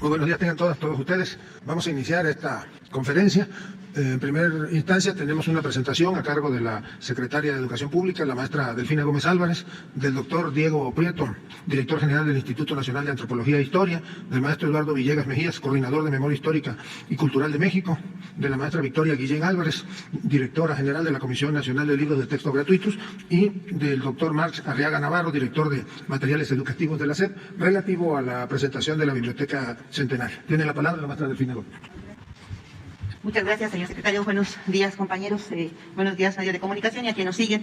Muy buenos días tengan todos ustedes. Vamos a iniciar esta conferencia. En primera instancia tenemos una presentación a cargo de la secretaria de Educación Pública, la maestra Delfina Gómez Álvarez, del doctor Diego Prieto, director general del Instituto Nacional de Antropología e Historia, del maestro Eduardo Villegas Mejías, coordinador de Memoria Histórica y Cultural de México, de la maestra Victoria Guillén Álvarez, directora general de la Comisión Nacional de Libros de Texto Gratuitos, y del doctor Marx Arriaga Navarro, director de Materiales Educativos de la SEP, relativo a la presentación de la Biblioteca Centenaria. Tiene la palabra la maestra Delfina Gómez. Muchas gracias, señor secretario. Buenos días, compañeros. Buenos días, medios de comunicación y a quienes nos siguen.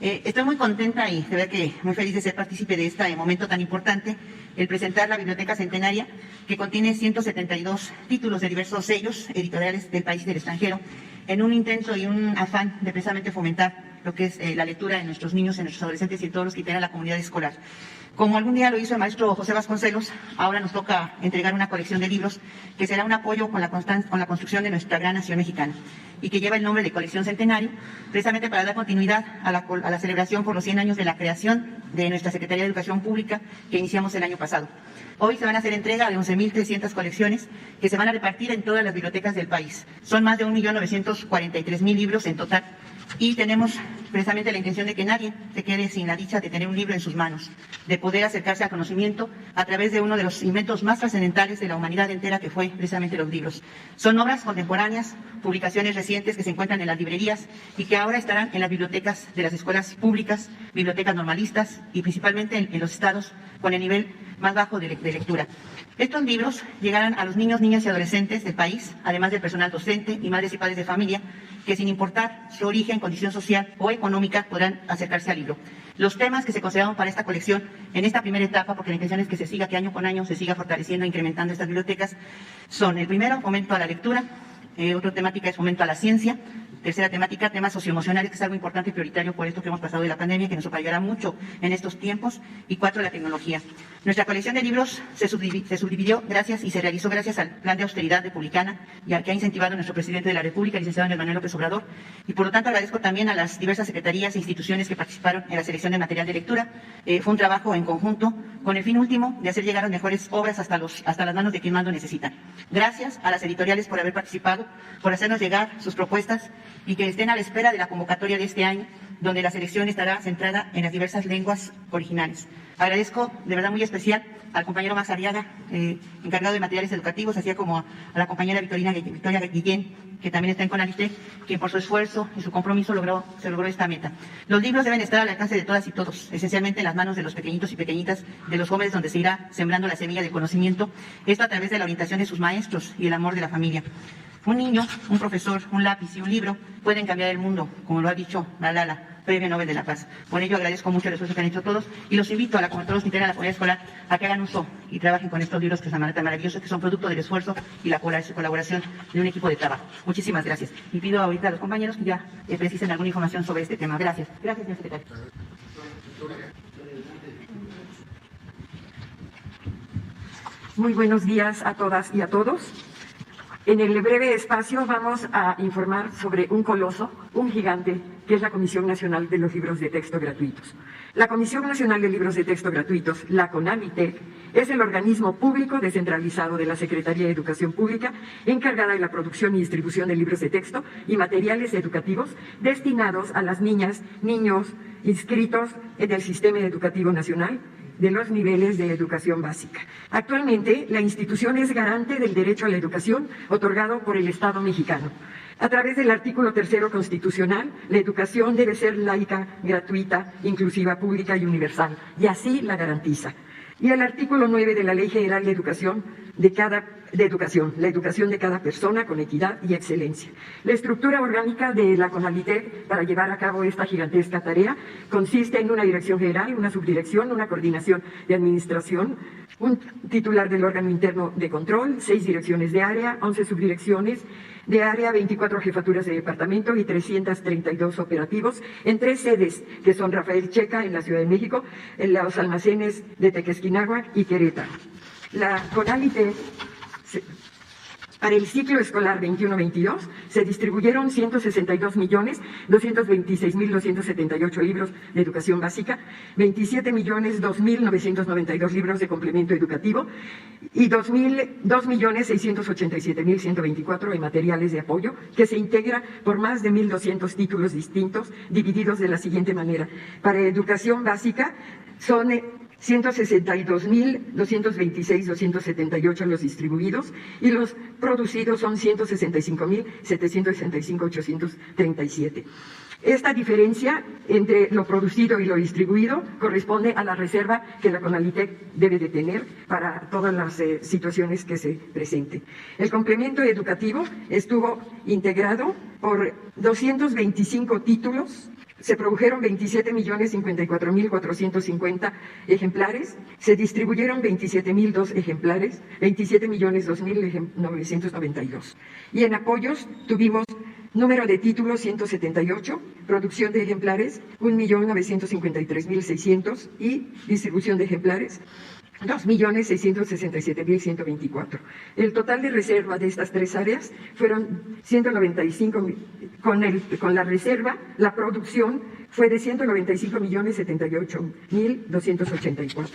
Estoy muy contenta y de verdad que muy feliz de ser partícipe de este momento tan importante, el presentar la Biblioteca Centenaria, que contiene 172 títulos de diversos sellos editoriales del país y del extranjero, en un intento y un afán de precisamente fomentar lo que es la lectura en nuestros niños, en nuestros adolescentes y en todos los que integran la comunidad escolar. Como algún día lo hizo el maestro José Vasconcelos, ahora nos toca entregar una colección de libros que será un apoyo con la construcción de nuestra gran nación mexicana y que lleva el nombre de Colección Centenario, precisamente para dar continuidad a la celebración por los 100 años de la creación de nuestra Secretaría de Educación Pública que iniciamos el año pasado. Hoy se van a hacer entrega de 11.300 colecciones que se van a repartir en todas las bibliotecas del país. Son más de 1.943.000 libros en total. Y tenemos precisamente la intención de que nadie se quede sin la dicha de tener un libro en sus manos, de poder acercarse al conocimiento a través de uno de los inventos más trascendentales de la humanidad entera, que fue precisamente los libros. Son obras contemporáneas, publicaciones recientes que se encuentran en las librerías y que ahora estarán en las bibliotecas de las escuelas públicas, bibliotecas normalistas y principalmente en los estados con el nivel más bajo de lectura. Estos libros llegarán a los niños, niñas y adolescentes del país, además del personal docente y madres y padres de familia, que sin importar su origen, condición social o económica podrán acercarse al libro. Los temas que se consideraron para esta colección en esta primera etapa, porque la intención es que se siga, que año con año se siga fortaleciendo e incrementando estas bibliotecas, son el primero, fomento a la lectura, otra temática es fomento a la ciencia, tercera temática, temas socioemocionales, que es algo importante y prioritario por esto que hemos pasado de la pandemia, que nos apoyará mucho en estos tiempos, y 4, la tecnología. Nuestra colección de libros se subdividió gracias y se realizó gracias al plan de austeridad republicana y al que ha incentivado nuestro presidente de la República, el licenciado Andrés Manuel López Obrador, y por lo tanto agradezco también a las diversas secretarías e instituciones que participaron en la selección de material de lectura. Fue un trabajo en conjunto con el fin último de hacer llegar las mejores obras hasta las manos de quien más lo necesitan. Gracias a las editoriales por haber participado, por hacernos llegar sus propuestas y que estén a la espera de la convocatoria de este año, donde la selección estará centrada en las diversas lenguas originales. Agradezco de verdad muy especial al compañero Max Arriaga, encargado de materiales educativos, así como a la compañera Victoria Guillén, que también está en CONALITEC, quien por su esfuerzo y su compromiso se logró esta meta. Los libros deben estar al alcance de todas y todos, esencialmente en las manos de los pequeñitos y pequeñitas, de los jóvenes, donde se irá sembrando la semilla del conocimiento, esto a través de la orientación de sus maestros y el amor de la familia. Un niño, un profesor, un lápiz y un libro pueden cambiar el mundo, como lo ha dicho Malala, Premio Nobel de la Paz. Por ello agradezco mucho el esfuerzo que han hecho todos y los invito a todos los que integran la comunidad escolar a que hagan uso y trabajen con estos libros que son tan maravillosos, que son producto del esfuerzo y la colaboración de un equipo de trabajo. Muchísimas gracias. Y pido ahorita a los compañeros que ya precisen alguna información sobre este tema. Gracias. Gracias, señor secretario. Muy buenos días a todas y a todos. En el breve espacio vamos a informar sobre un coloso, un gigante, que es la Comisión Nacional de los Libros de Texto Gratuitos. La Comisión Nacional de Libros de Texto Gratuitos, la CONALITEC, es el organismo público descentralizado de la Secretaría de Educación Pública, encargada de la producción y distribución de libros de texto y materiales educativos destinados a las niñas, niños inscritos en el Sistema Educativo Nacional de los niveles de educación básica. Actualmente, la institución es garante del derecho a la educación otorgado por el Estado mexicano. A través del artículo 3 constitucional, la educación debe ser laica, gratuita, inclusiva, pública y universal, y así la garantiza. Y el artículo 9 de la Ley General de Educación, la educación de cada persona con equidad y excelencia. La estructura orgánica de la CONALITEC para llevar a cabo esta gigantesca tarea consiste en una dirección general, una subdirección, una coordinación de administración, un titular del órgano interno de control, 6 direcciones de área, 11 subdirecciones de área, 24 jefaturas de departamento y 332 operativos en 3 sedes, que son Rafael Checa en la Ciudad de México, en los almacenes de Tequesquinagua y Querétaro. La CONALITEC Para el ciclo escolar 21-22 se distribuyeron 162.226.278 libros de educación básica, 27.002.992 libros de complemento educativo y 2.687.124 en materiales de apoyo, que se integra por más de 1.200 títulos distintos, divididos de la siguiente manera. Para educación básica son 162.226.278 los distribuidos y los producidos son 165.765.837. Esta diferencia entre lo producido y lo distribuido corresponde a la reserva que la CONALITEC debe de tener para todas las situaciones que se presenten. El complemento educativo estuvo integrado por 225 títulos. Se produjeron 27.054.450 ejemplares, se distribuyeron 27.002 ejemplares, 27.002.992. Y en apoyos tuvimos número de títulos 178, producción de ejemplares 1.953.600 y distribución de ejemplares 2.667.124. El total de reserva de estas tres áreas fueron 195, con la reserva, la producción fue de 195.078.284.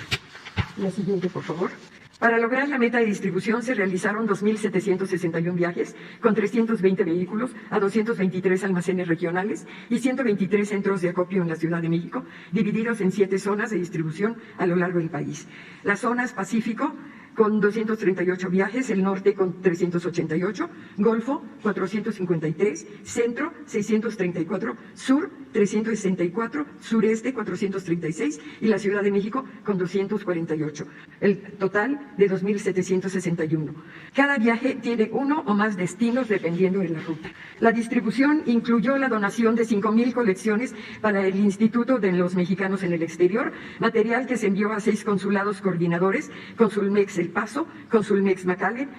La siguiente, por favor. Para lograr la meta de distribución se realizaron 2.761 viajes con 320 vehículos a 223 almacenes regionales y 123 centros de acopio en la Ciudad de México, divididos en 7 zonas de distribución a lo largo del país. Las zonas Pacífico con 238 viajes, el norte con 388, Golfo 453, Centro 634, Sur 364, Sureste 436 y la Ciudad de México con 248. El total de 2.761. Cada viaje tiene uno o más destinos dependiendo de la ruta. La distribución incluyó la donación de 5.000 colecciones para el Instituto de los Mexicanos en el Exterior, material que se envió a 6 consulados coordinadores, Consulmex El Paso, Consulmex McAllen,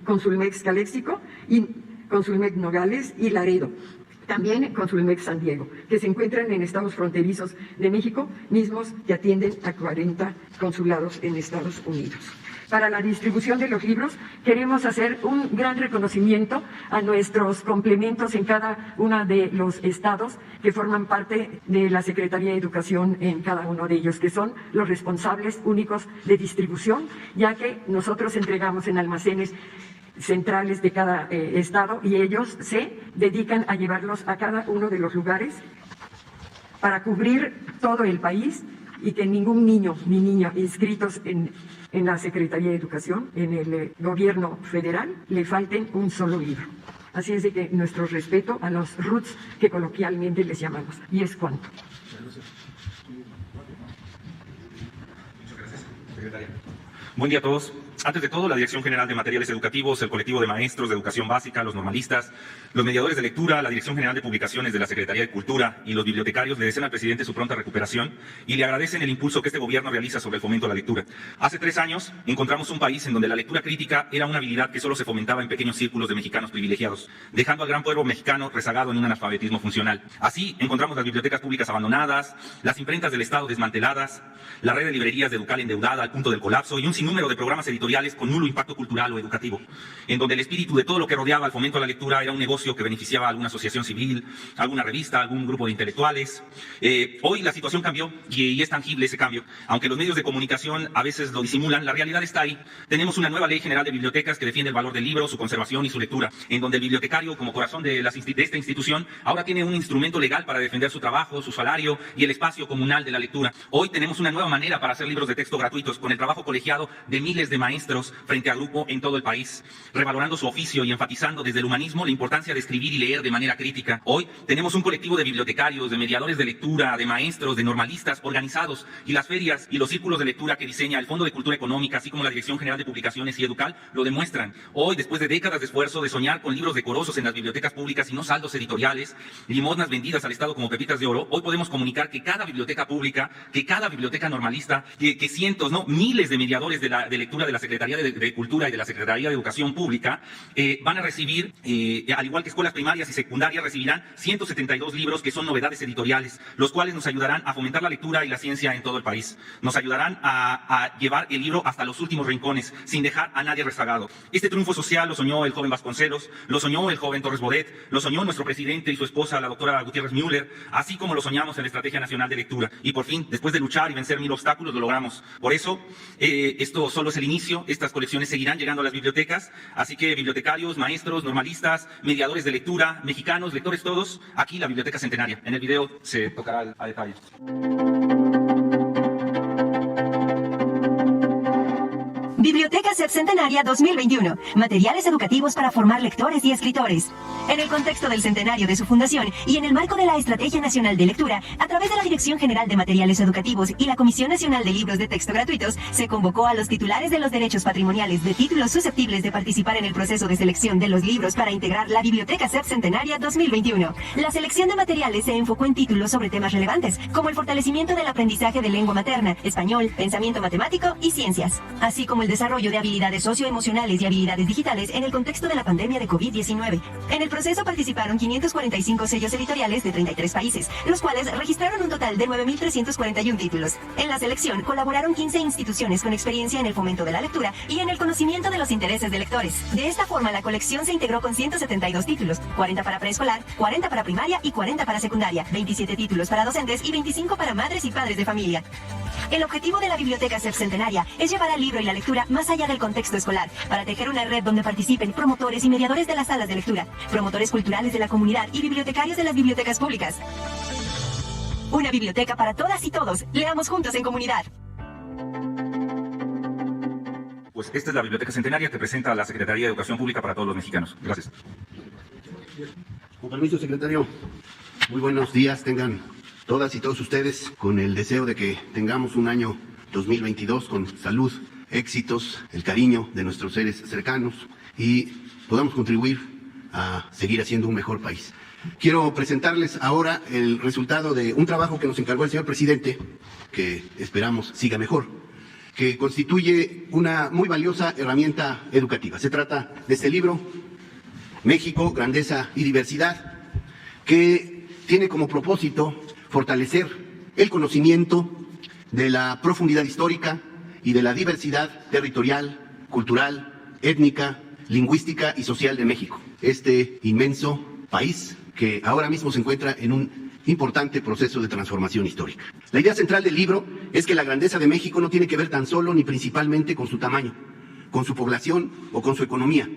Consulmex Caléxico y Consulmex Nogales y Laredo. También Consulmex San Diego, que se encuentran en estados fronterizos de México, mismos que atienden a 40 consulados en Estados Unidos. Para la distribución de los libros, queremos hacer un gran reconocimiento a nuestros complementos en cada uno de los estados que forman parte de la Secretaría de Educación en cada uno de ellos, que son los responsables únicos de distribución, ya que nosotros entregamos en almacenes centrales de cada estado y ellos se dedican a llevarlos a cada uno de los lugares para cubrir todo el país y que ningún niño ni niña inscritos en la Secretaría de Educación, en el gobierno federal, le falten un solo libro. Así es de que nuestro respeto a los RUTs que coloquialmente les llamamos. Y es cuanto. Muchas gracias, secretaria. Buen día a todos. Antes de todo, la Dirección General de Materiales Educativos, el colectivo de maestros de educación básica, los normalistas, los mediadores de lectura, la Dirección General de Publicaciones de la Secretaría de Cultura y los bibliotecarios le desean al presidente su pronta recuperación y le agradecen el impulso que este gobierno realiza sobre el fomento a la lectura. Hace 3 años encontramos un país en donde la lectura crítica era una habilidad que solo se fomentaba en pequeños círculos de mexicanos privilegiados, dejando al gran pueblo mexicano rezagado en un analfabetismo funcional. Así encontramos las bibliotecas públicas abandonadas, las imprentas del Estado desmanteladas, la red de librerías de Educal endeudada al punto del colapso y un sinnúmero de programas editoriales con nulo impacto cultural o educativo, en donde el espíritu de todo lo que rodeaba al fomento a la lectura era un negocio que beneficiaba a alguna asociación civil, alguna revista, algún grupo de intelectuales. Hoy la situación cambió y es tangible ese cambio. Aunque los medios de comunicación a veces lo disimulan, la realidad está ahí. Tenemos una nueva Ley General de Bibliotecas que defiende el valor del libro, su conservación y su lectura, en donde el bibliotecario, como corazón de esta institución, ahora tiene un instrumento legal para defender su trabajo, su salario y el espacio comunal de la lectura. Hoy tenemos una nueva manera para hacer libros de texto gratuitos, con el trabajo colegiado de miles de maestros frente a grupo en todo el país, revalorando su oficio y enfatizando desde el humanismo la importancia de escribir y leer de manera crítica. Hoy tenemos un colectivo de bibliotecarios, de mediadores de lectura, de maestros, de normalistas organizados, y las ferias y los círculos de lectura que diseña el Fondo de Cultura Económica, así como la Dirección General de Publicaciones y Educal, lo demuestran. Hoy, después de décadas de esfuerzo, de soñar con libros decorosos en las bibliotecas públicas y no saldos editoriales, limosnas vendidas al Estado como pepitas de oro, hoy podemos comunicar que cada biblioteca pública, que cada biblioteca normalista, que cientos, no, miles de mediadores de lectura de la Secretaría de Cultura y de la Secretaría de Educación Pública van a recibir, al igual que escuelas primarias y secundarias, recibirán 172 libros que son novedades editoriales, los cuales nos ayudarán a fomentar la lectura y la ciencia en todo el país. Nos ayudarán a llevar el libro hasta los últimos rincones, sin dejar a nadie rezagado. Este triunfo social lo soñó el joven Vasconcelos, lo soñó el joven Torres Bodet, lo soñó nuestro presidente y su esposa, la doctora Gutiérrez Müller, así como lo soñamos en la Estrategia Nacional de Lectura. Y por fin, después de luchar y vencer 1000 obstáculos, lo logramos. Por eso, esto solo es el inicio. Estas colecciones seguirán llegando a las bibliotecas. Así que bibliotecarios, maestros, normalistas, mediadores de lectura, mexicanos, lectores todos, aquí la Biblioteca Centenaria. En el video se tocará a detalle. Biblioteca CEP Centenaria 2021. Materiales educativos para formar lectores y escritores. En el contexto del centenario de su fundación y en el marco de la Estrategia Nacional de Lectura, a través de la Dirección General de Materiales Educativos y la Comisión Nacional de Libros de Texto Gratuitos, se convocó a los titulares de los derechos patrimoniales de títulos susceptibles de participar en el proceso de selección de los libros para integrar la Biblioteca CEP Centenaria 2021. La selección de materiales se enfocó en títulos sobre temas relevantes, como el fortalecimiento del aprendizaje de lengua materna, español, pensamiento matemático y ciencias, así como el desarrollo de habilidades socioemocionales y habilidades digitales en el contexto de la pandemia de COVID-19. En el proceso participaron 545 sellos editoriales de 33 países, los cuales registraron un total de 9.341 títulos. En la selección colaboraron 15 instituciones con experiencia en el fomento de la lectura y en el conocimiento de los intereses de lectores. De esta forma, la colección se integró con 172 títulos, 40 para preescolar, 40 para primaria y 40 para secundaria, 27 títulos para docentes y 25 para madres y padres de familia. El objetivo de la Biblioteca CEP Centenaria es llevar al libro y la lectura más allá del contexto escolar, para tejer una red donde participen promotores y mediadores de las salas de lectura, promotores culturales de la comunidad y bibliotecarios de las bibliotecas públicas. Una biblioteca para todas y todos. Leamos juntos en comunidad. Pues esta es la Biblioteca Centenaria que presenta la Secretaría de Educación Pública para todos los mexicanos. Gracias. Con permiso, secretario. Muy buenos días tengan todas y todos ustedes, con el deseo de que tengamos un año 2022 con salud, éxitos, el cariño de nuestros seres cercanos y podamos contribuir a seguir haciendo un mejor país. Quiero presentarles ahora el resultado de un trabajo que nos encargó el señor presidente, que esperamos siga mejor, que constituye una muy valiosa herramienta educativa. Se trata de este libro, México, Grandeza y Diversidad, que tiene como propósito fortalecer el conocimiento de la profundidad histórica y de la diversidad territorial, cultural, étnica, lingüística y social de México. Este inmenso país que ahora mismo se encuentra en un importante proceso de transformación histórica. La idea central del libro es que la grandeza de México no tiene que ver tan solo ni principalmente con su tamaño, con su población o con su economía,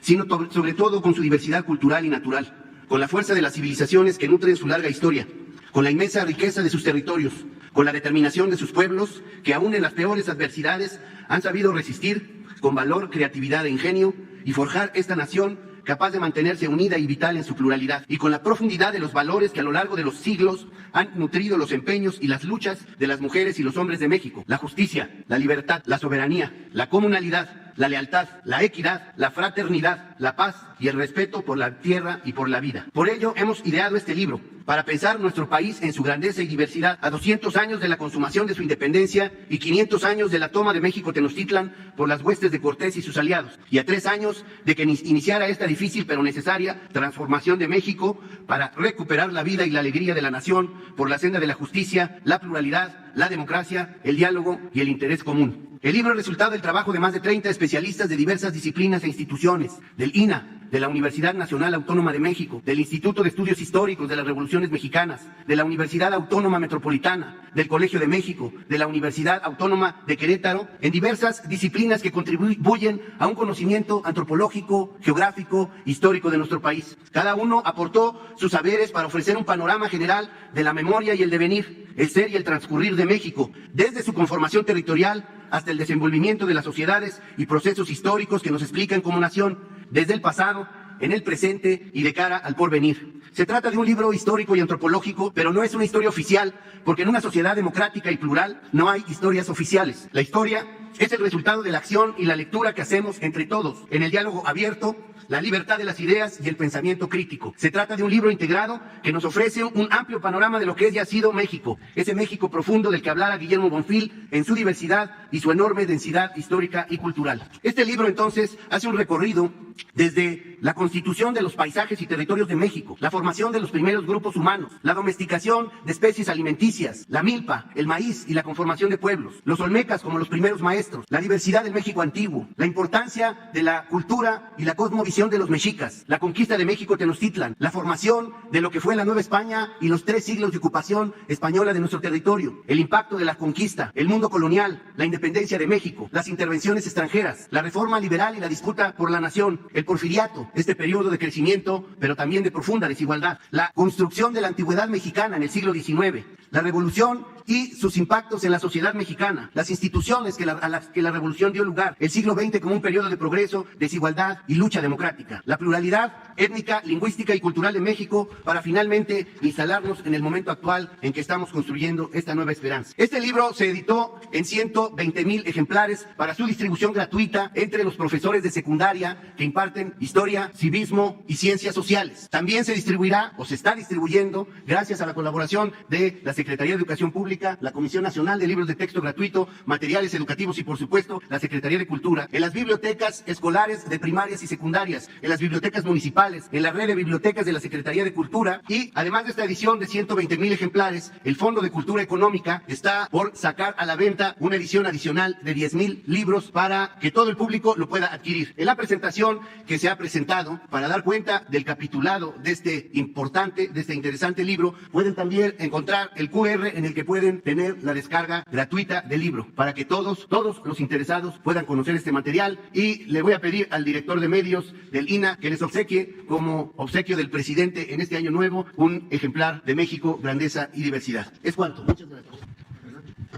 sino sobre todo con su diversidad cultural y natural, con la fuerza de las civilizaciones que nutren su larga historia, con la inmensa riqueza de sus territorios, con la determinación de sus pueblos que aún en las peores adversidades han sabido resistir con valor, creatividad e ingenio y forjar esta nación capaz de mantenerse unida y vital en su pluralidad, y con la profundidad de los valores que a lo largo de los siglos han nutrido los empeños y las luchas de las mujeres y los hombres de México: la justicia, la libertad, la soberanía, la comunalidad, la lealtad, la equidad, la fraternidad, la paz y el respeto por la tierra y por la vida. Por ello hemos ideado este libro, para pensar nuestro país en su grandeza y diversidad a 200 años de la consumación de su independencia y 500 años de la toma de México Tenochtitlan por las huestes de Cortés y sus aliados, y a 3 años de que iniciara esta difícil pero necesaria transformación de México para recuperar la vida y la alegría de la nación por la senda de la justicia, la pluralidad, la democracia, el diálogo y el interés común. El libro es resultado del trabajo de más de 30 especialistas de diversas disciplinas e instituciones, del INA, de la Universidad Nacional Autónoma de México, del Instituto de Estudios Históricos de las Revoluciones Mexicanas, de la Universidad Autónoma Metropolitana, del Colegio de México, de la Universidad Autónoma de Querétaro, en diversas disciplinas que contribuyen a un conocimiento antropológico, geográfico, histórico de nuestro país. Cada uno aportó sus saberes para ofrecer un panorama general de la memoria y el devenir, el ser y el transcurrir de México, desde su conformación territorial hasta el desenvolvimiento de las sociedades y procesos históricos que nos explican como nación, desde el pasado, en el presente y de cara al porvenir. Se trata de un libro histórico y antropológico, pero no es una historia oficial, porque en una sociedad democrática y plural no hay historias oficiales. La historia es el resultado de la acción y la lectura que hacemos entre todos, en el diálogo abierto, la libertad de las ideas y el pensamiento crítico. Se trata de un libro integrado que nos ofrece un amplio panorama de lo que es y ha sido México, ese México profundo del que hablara Guillermo Bonfil en su diversidad y su enorme densidad histórica y cultural. Este libro entonces hace un recorrido desde la constitución de los paisajes y territorios de México, la formación de los primeros grupos humanos, la domesticación de especies alimenticias, la milpa, el maíz y la conformación de pueblos, los olmecas como los primeros maestros, la diversidad del México antiguo, la importancia de la cultura y la cosmovisión de los mexicas, la conquista de México Tenochtitlan, la formación de lo que fue la Nueva España y los 3 siglos de ocupación española de nuestro territorio, el impacto de la conquista, el mundo colonial, la independencia de México, las intervenciones extranjeras, la reforma liberal y la disputa por la nación, el porfiriato, este periodo de crecimiento, pero también de profunda desigualdad, la construcción de la antigüedad mexicana en el siglo XIX, la revolución y sus impactos en la sociedad mexicana, las instituciones a las que la revolución dio lugar, el siglo XX como un periodo de progreso, desigualdad y lucha democrática, la pluralidad étnica, lingüística y cultural de México para finalmente instalarnos en el momento actual en que estamos construyendo esta nueva esperanza. Este libro se editó en 120,000 ejemplares para su distribución gratuita entre los profesores de secundaria que imparten historia, civismo y ciencias sociales. También se distribuirá o se está distribuyendo gracias a la colaboración de la Secretaría de Educación Pública, la Comisión Nacional de Libros de Texto Gratuito, Materiales Educativos y, por supuesto, la Secretaría de Cultura, en las bibliotecas escolares de primarias y secundarias, en las bibliotecas municipales, en la red de bibliotecas de la Secretaría de Cultura y, además de esta edición de 120,000 ejemplares, el Fondo de Cultura Económica está por sacar a la venta una edición adicional de 10,000 libros para que todo el público lo pueda adquirir. En la presentación que se ha presentado, para dar cuenta del capitulado de este importante, de este interesante libro, pueden también encontrar el QR en el que pueden tener la descarga gratuita del libro, para que todos los interesados puedan conocer este material, y le voy a pedir al director de medios del INAH que les obsequie, como obsequio del presidente en este año nuevo, un ejemplar de México, Grandeza y Diversidad. Es cuanto. Muchas gracias.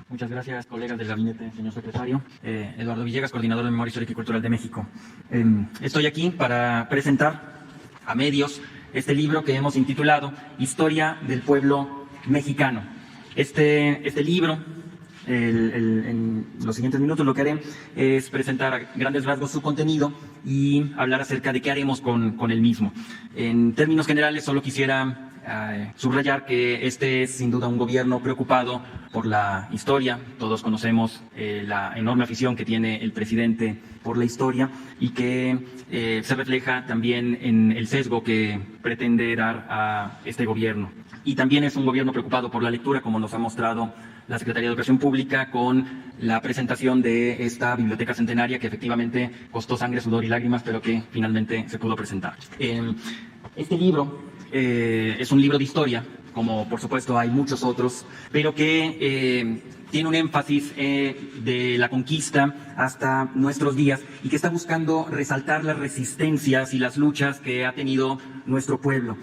Muchas gracias, colegas del gabinete, señor secretario. Eduardo Villegas, coordinador de Memoria Histórica y Cultural de México. Estoy aquí para presentar a medios este libro que hemos intitulado Historia del Pueblo Mexicano. Este libro, en los siguientes minutos lo que haré es presentar a grandes rasgos su contenido y hablar acerca de qué haremos con el mismo. En términos generales, solo quisiera subrayar que este es sin duda un gobierno preocupado por la historia. Todos conocemos la enorme afición que tiene el presidente por la historia y que se refleja también en el sesgo que pretende dar a este gobierno. Y también es un gobierno preocupado por la lectura, como nos ha mostrado la Secretaría de Educación Pública con la presentación de esta biblioteca centenaria que efectivamente costó sangre, sudor y lágrimas, pero que finalmente se pudo presentar. Este libro es un libro de historia, como por supuesto hay muchos otros, pero que tiene un énfasis de la conquista hasta nuestros días y que está buscando resaltar las resistencias y las luchas que ha tenido nuestro pueblo.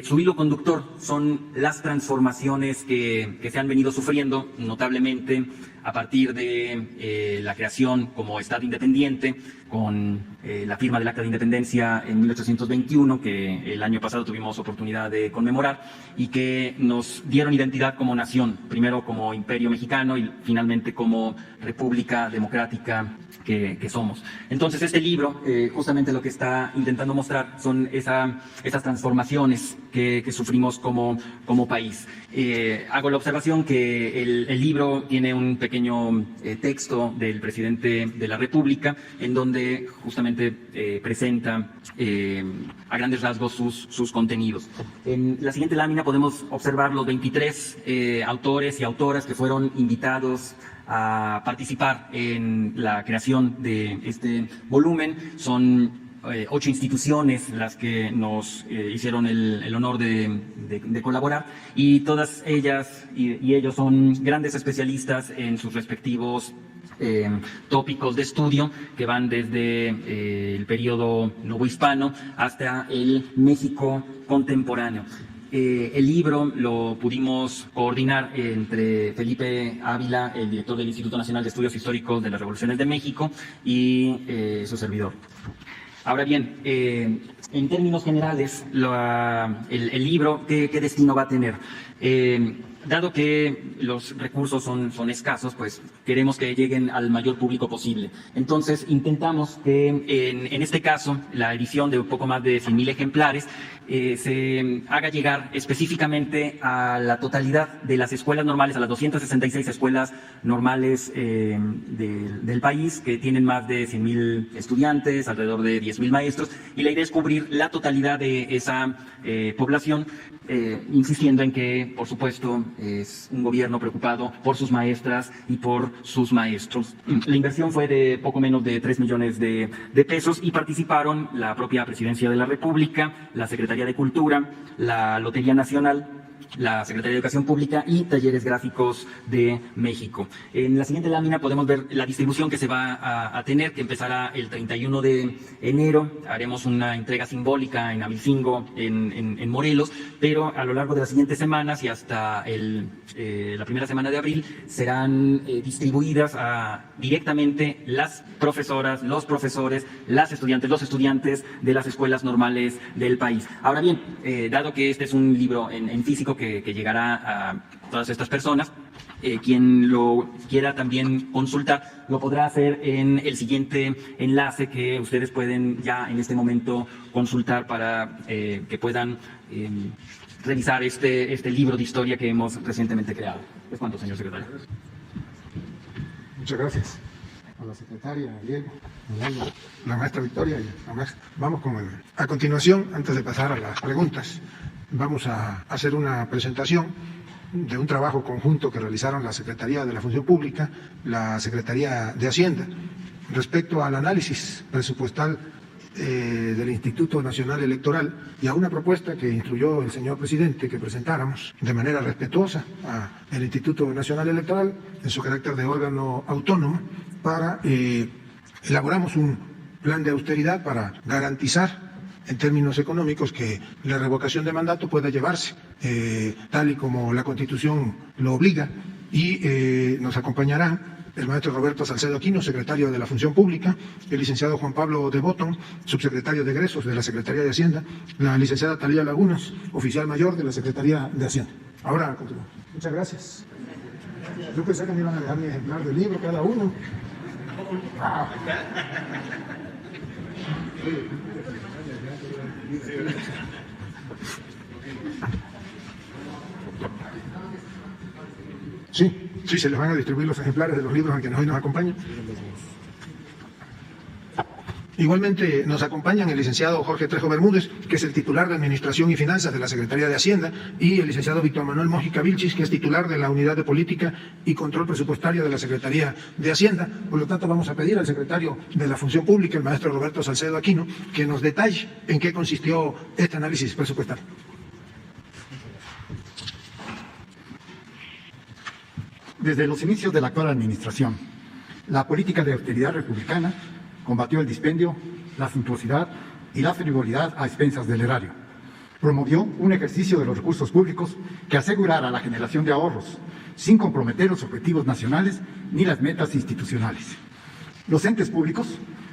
Su hilo conductor son las transformaciones que se han venido sufriendo notablemente a partir de la creación como Estado independiente, con la firma del Acta de Independencia en 1821, que el año pasado tuvimos oportunidad de conmemorar, y que nos dieron identidad como nación, primero como Imperio Mexicano y finalmente como República Democrática que somos. Entonces este libro justamente lo que está intentando mostrar son esas transformaciones que sufrimos como país. Hago la observación que el libro tiene un pequeño texto del presidente de la República en donde justamente presenta a grandes rasgos sus contenidos. En la siguiente lámina podemos observar los 23 autores y autoras que fueron invitados a participar en la creación de este volumen. Son 8 instituciones las que nos hicieron el honor de colaborar, y todas ellas y ellos son grandes especialistas en sus respectivos tópicos de estudio, que van desde el periodo novohispano hasta el México contemporáneo. El libro lo pudimos coordinar entre Felipe Ávila, el director del Instituto Nacional de Estudios Históricos de las Revoluciones de México, y su servidor. Ahora bien, en términos generales, el libro, ¿qué destino va a tener? Dado que los recursos son escasos, pues queremos que lleguen al mayor público posible. Entonces, intentamos que en este caso, la edición de un poco más de 100.000 ejemplares se haga llegar específicamente a la totalidad de las escuelas normales, a las 266 escuelas normales del país, que tienen más de 100.000 estudiantes, alrededor de 10.000 maestros, y la idea es cubrir la totalidad de esa población, insistiendo en que, por supuesto, es un gobierno preocupado por sus maestras y por sus maestros. La inversión fue de poco menos de 3 millones de pesos y participaron la propia Presidencia de la República, la Secretaría de Cultura, la Lotería Nacional, la Secretaría de Educación Pública y Talleres Gráficos de México. En la siguiente lámina podemos ver la distribución que se va a tener, que empezará el 31 de enero. Haremos una entrega simbólica en Avilcingo, en Morelos, pero a lo largo de las siguientes semanas y hasta la primera semana de abril serán distribuidas directamente las profesoras, los profesores, los estudiantes de las escuelas normales del país. Ahora bien, dado que este es un libro en físico que llegará a todas estas personas, quien lo quiera también consultar lo podrá hacer en el siguiente enlace que ustedes pueden ya en este momento consultar para que puedan revisar este libro de historia que hemos recientemente creado. ¿Es cuánto, señor secretario? Muchas gracias a la secretaria, Diego, la maestra Victoria y la maestra. Vamos con a continuación, antes de pasar a las preguntas, vamos a hacer una presentación de un trabajo conjunto que realizaron la Secretaría de la Función Pública, la Secretaría de Hacienda, respecto al análisis presupuestal del Instituto Nacional Electoral y a una propuesta que instruyó el señor presidente que presentáramos de manera respetuosa al Instituto Nacional Electoral en su carácter de órgano autónomo para elaboramos un plan de austeridad para garantizar en términos económicos que la revocación de mandato pueda llevarse tal y como la Constitución lo obliga y nos acompañarán el maestro Roberto Salcedo Aquino, secretario de la Función Pública, el licenciado Juan Pablo de Botton, subsecretario de Egresos de la Secretaría de Hacienda, la licenciada Talía Lagunas, oficial mayor de la Secretaría de Hacienda. Ahora continuamos. Muchas gracias. Yo pensé que me iban a dejar mi ejemplar del libro cada uno. Sí, se les van a distribuir los ejemplares de los libros a quienes hoy nos acompañan. Igualmente nos acompañan el licenciado Jorge Trejo Bermúdez, que es el titular de Administración y Finanzas de la Secretaría de Hacienda, y el licenciado Víctor Manuel Mójica Vilchis, que es titular de la Unidad de Política y Control Presupuestario de la Secretaría de Hacienda. Por lo tanto, vamos a pedir al secretario de la Función Pública, el maestro Roberto Salcedo Aquino, que nos detalle en qué consistió este análisis presupuestal. Desde los inicios de la actual administración, la política de austeridad republicana combatió el dispendio, la suntuosidad y la frivolidad a expensas del erario. Promovió un ejercicio de los recursos públicos que asegurara la generación de ahorros, sin comprometer los objetivos nacionales ni las metas institucionales. Los entes públicos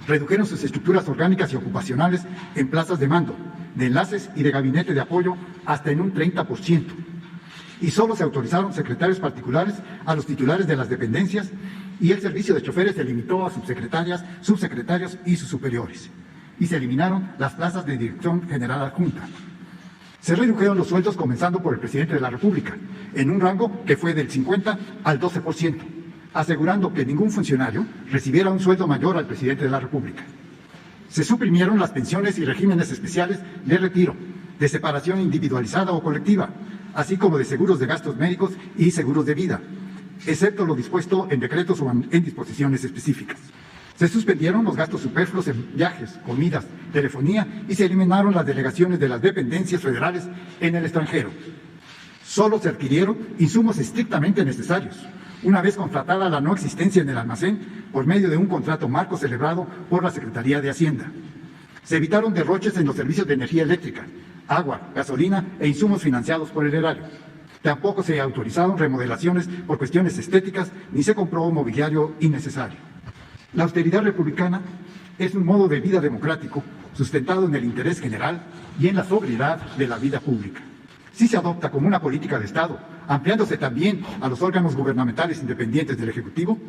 redujeron sus estructuras orgánicas y ocupacionales en plazas de mando, de enlaces y de gabinete de apoyo hasta en un 30%. Y solo se autorizaron secretarios particulares a los titulares de las dependencias y el servicio de choferes se limitó a subsecretarias, subsecretarios y sus superiores. Y se eliminaron las plazas de dirección general adjunta. Se redujeron los sueldos comenzando por el presidente de la República, en un rango que fue del 50 al 12%, asegurando que ningún funcionario recibiera un sueldo mayor al presidente de la República. Se suprimieron las pensiones y regímenes especiales de retiro, de separación individualizada o colectiva, así como de seguros de gastos médicos y seguros de vida, excepto lo dispuesto en decretos o en disposiciones específicas. Se suspendieron los gastos superfluos en viajes, comidas, telefonía y se eliminaron las delegaciones de las dependencias federales en el extranjero. Solo se adquirieron insumos estrictamente necesarios, una vez contratada la no existencia en el almacén por medio de un contrato marco celebrado por la Secretaría de Hacienda. Se evitaron derroches en los servicios de energía eléctrica, agua, gasolina e insumos financiados por el erario. Tampoco se autorizaron remodelaciones por cuestiones estéticas ni se compró mobiliario innecesario. La austeridad republicana es un modo de vida democrático sustentado en el interés general y en la sobriedad de la vida pública. Si se adopta como una política de Estado, ampliándose también a los órganos gubernamentales independientes del Ejecutivo,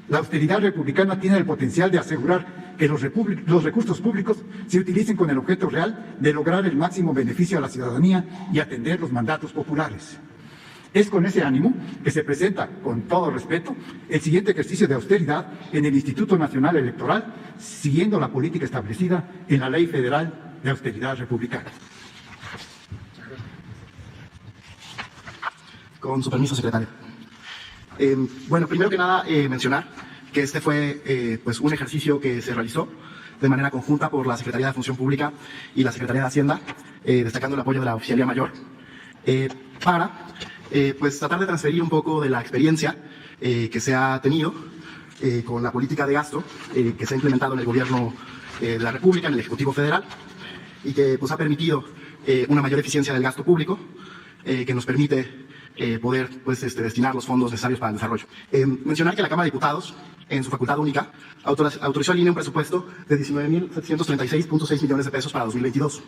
la austeridad republicana tiene el potencial de asegurar que los recursos públicos se utilicen con el objeto real de lograr el máximo beneficio a la ciudadanía y atender los mandatos populares. Es con ese ánimo que se presenta, con todo respeto, el siguiente ejercicio de austeridad en el Instituto Nacional Electoral, siguiendo la política establecida en la Ley Federal de Austeridad Republicana. Con su permiso, secretario. Bueno, primero que nada, mencionar que este fue pues un ejercicio que se realizó de manera conjunta por la Secretaría de Función Pública y la Secretaría de Hacienda, destacando el apoyo de la Oficialía Mayor, para pues tratar de transferir un poco de la experiencia que se ha tenido con la política de gasto que se ha implementado en el Gobierno de la República, en el Ejecutivo Federal, y que pues ha permitido una mayor eficiencia del gasto público, que nos permite poder pues, destinar los fondos necesarios para el desarrollo. Mencionar que la Cámara de Diputados, en su facultad única, autorizó al INE un presupuesto de 19.736.6 millones de pesos para 2022.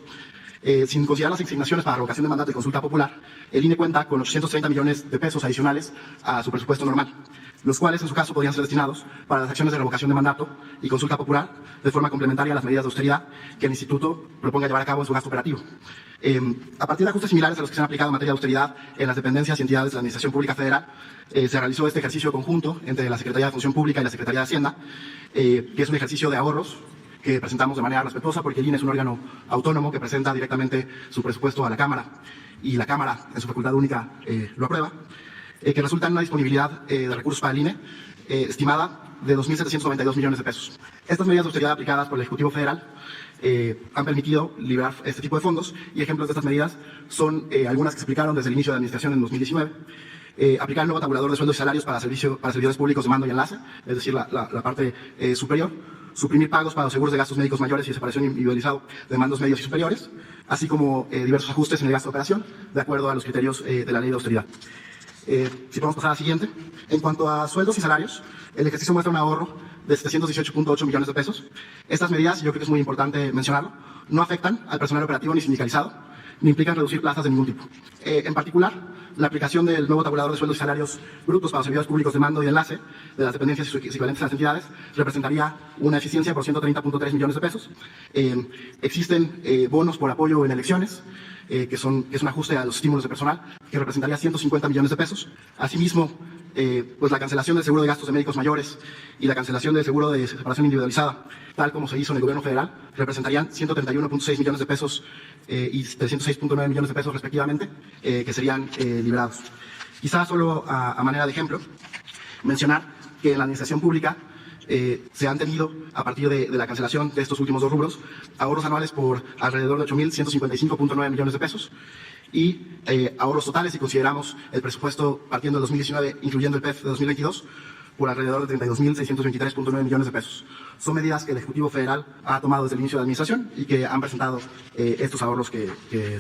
Sin considerar las asignaciones para revocación de mandato y consulta popular, el INE cuenta con 830 millones de pesos adicionales a su presupuesto normal, los cuales en su caso podrían ser destinados para las acciones de revocación de mandato y consulta popular de forma complementaria a las medidas de austeridad que el Instituto proponga llevar a cabo en su gasto operativo. A partir de ajustes similares a los que se han aplicado en materia de austeridad en las dependencias y entidades de la Administración Pública Federal, se realizó este ejercicio conjunto entre la Secretaría de Función Pública y la Secretaría de Hacienda, que es un ejercicio de ahorros que presentamos de manera respetuosa, porque el INE es un órgano autónomo que presenta directamente su presupuesto a la Cámara, y la Cámara, en su facultad única, lo aprueba, que resulta en una disponibilidad de recursos para el INE estimada de 2.792 millones de pesos. Estas medidas de austeridad aplicadas por el Ejecutivo Federal han permitido liberar este tipo de fondos, y ejemplos de estas medidas son algunas que se aplicaron desde el inicio de la administración en 2019. Aplicar el nuevo tabulador de sueldos y salarios para servidores públicos de mando y enlace, es decir, la parte superior. Suprimir pagos para los seguros de gastos médicos mayores y separación individualizado de mandos medios y superiores, así como diversos ajustes en el gasto de operación, de acuerdo a los criterios de la ley de austeridad. Si podemos pasar a la siguiente. En cuanto a sueldos y salarios, el ejercicio muestra un ahorro de 718.8 millones de pesos. Estas medidas, yo creo que es muy importante mencionarlo, no afectan al personal operativo ni sindicalizado, ni implican reducir plazas de ningún tipo. En particular, la aplicación del nuevo tabulador de sueldos y salarios brutos para los servidores públicos de mando y de enlace de las dependencias y sus equivalentes a las entidades representaría una eficiencia por 130.3 millones de pesos. Existen bonos por apoyo en elecciones, que es un ajuste a los estímulos de personal, que representaría 150 millones de pesos. Asimismo, pues la cancelación del seguro de gastos de médicos mayores y la cancelación del seguro de separación individualizada, tal como se hizo en el Gobierno Federal, representarían 131.6 millones de pesos y 306.9 millones de pesos respectivamente, que serían liberados. Quizás solo a manera de ejemplo, mencionar que en la administración pública se han tenido, a partir de la cancelación de estos últimos dos rubros, ahorros anuales por alrededor de 8.155.9 millones de pesos, y ahorros totales, si consideramos el presupuesto partiendo del 2019, incluyendo el PEF de 2022, por alrededor de 32.623.9 millones de pesos. Son medidas que el Ejecutivo Federal ha tomado desde el inicio de la administración y que han presentado estos ahorros que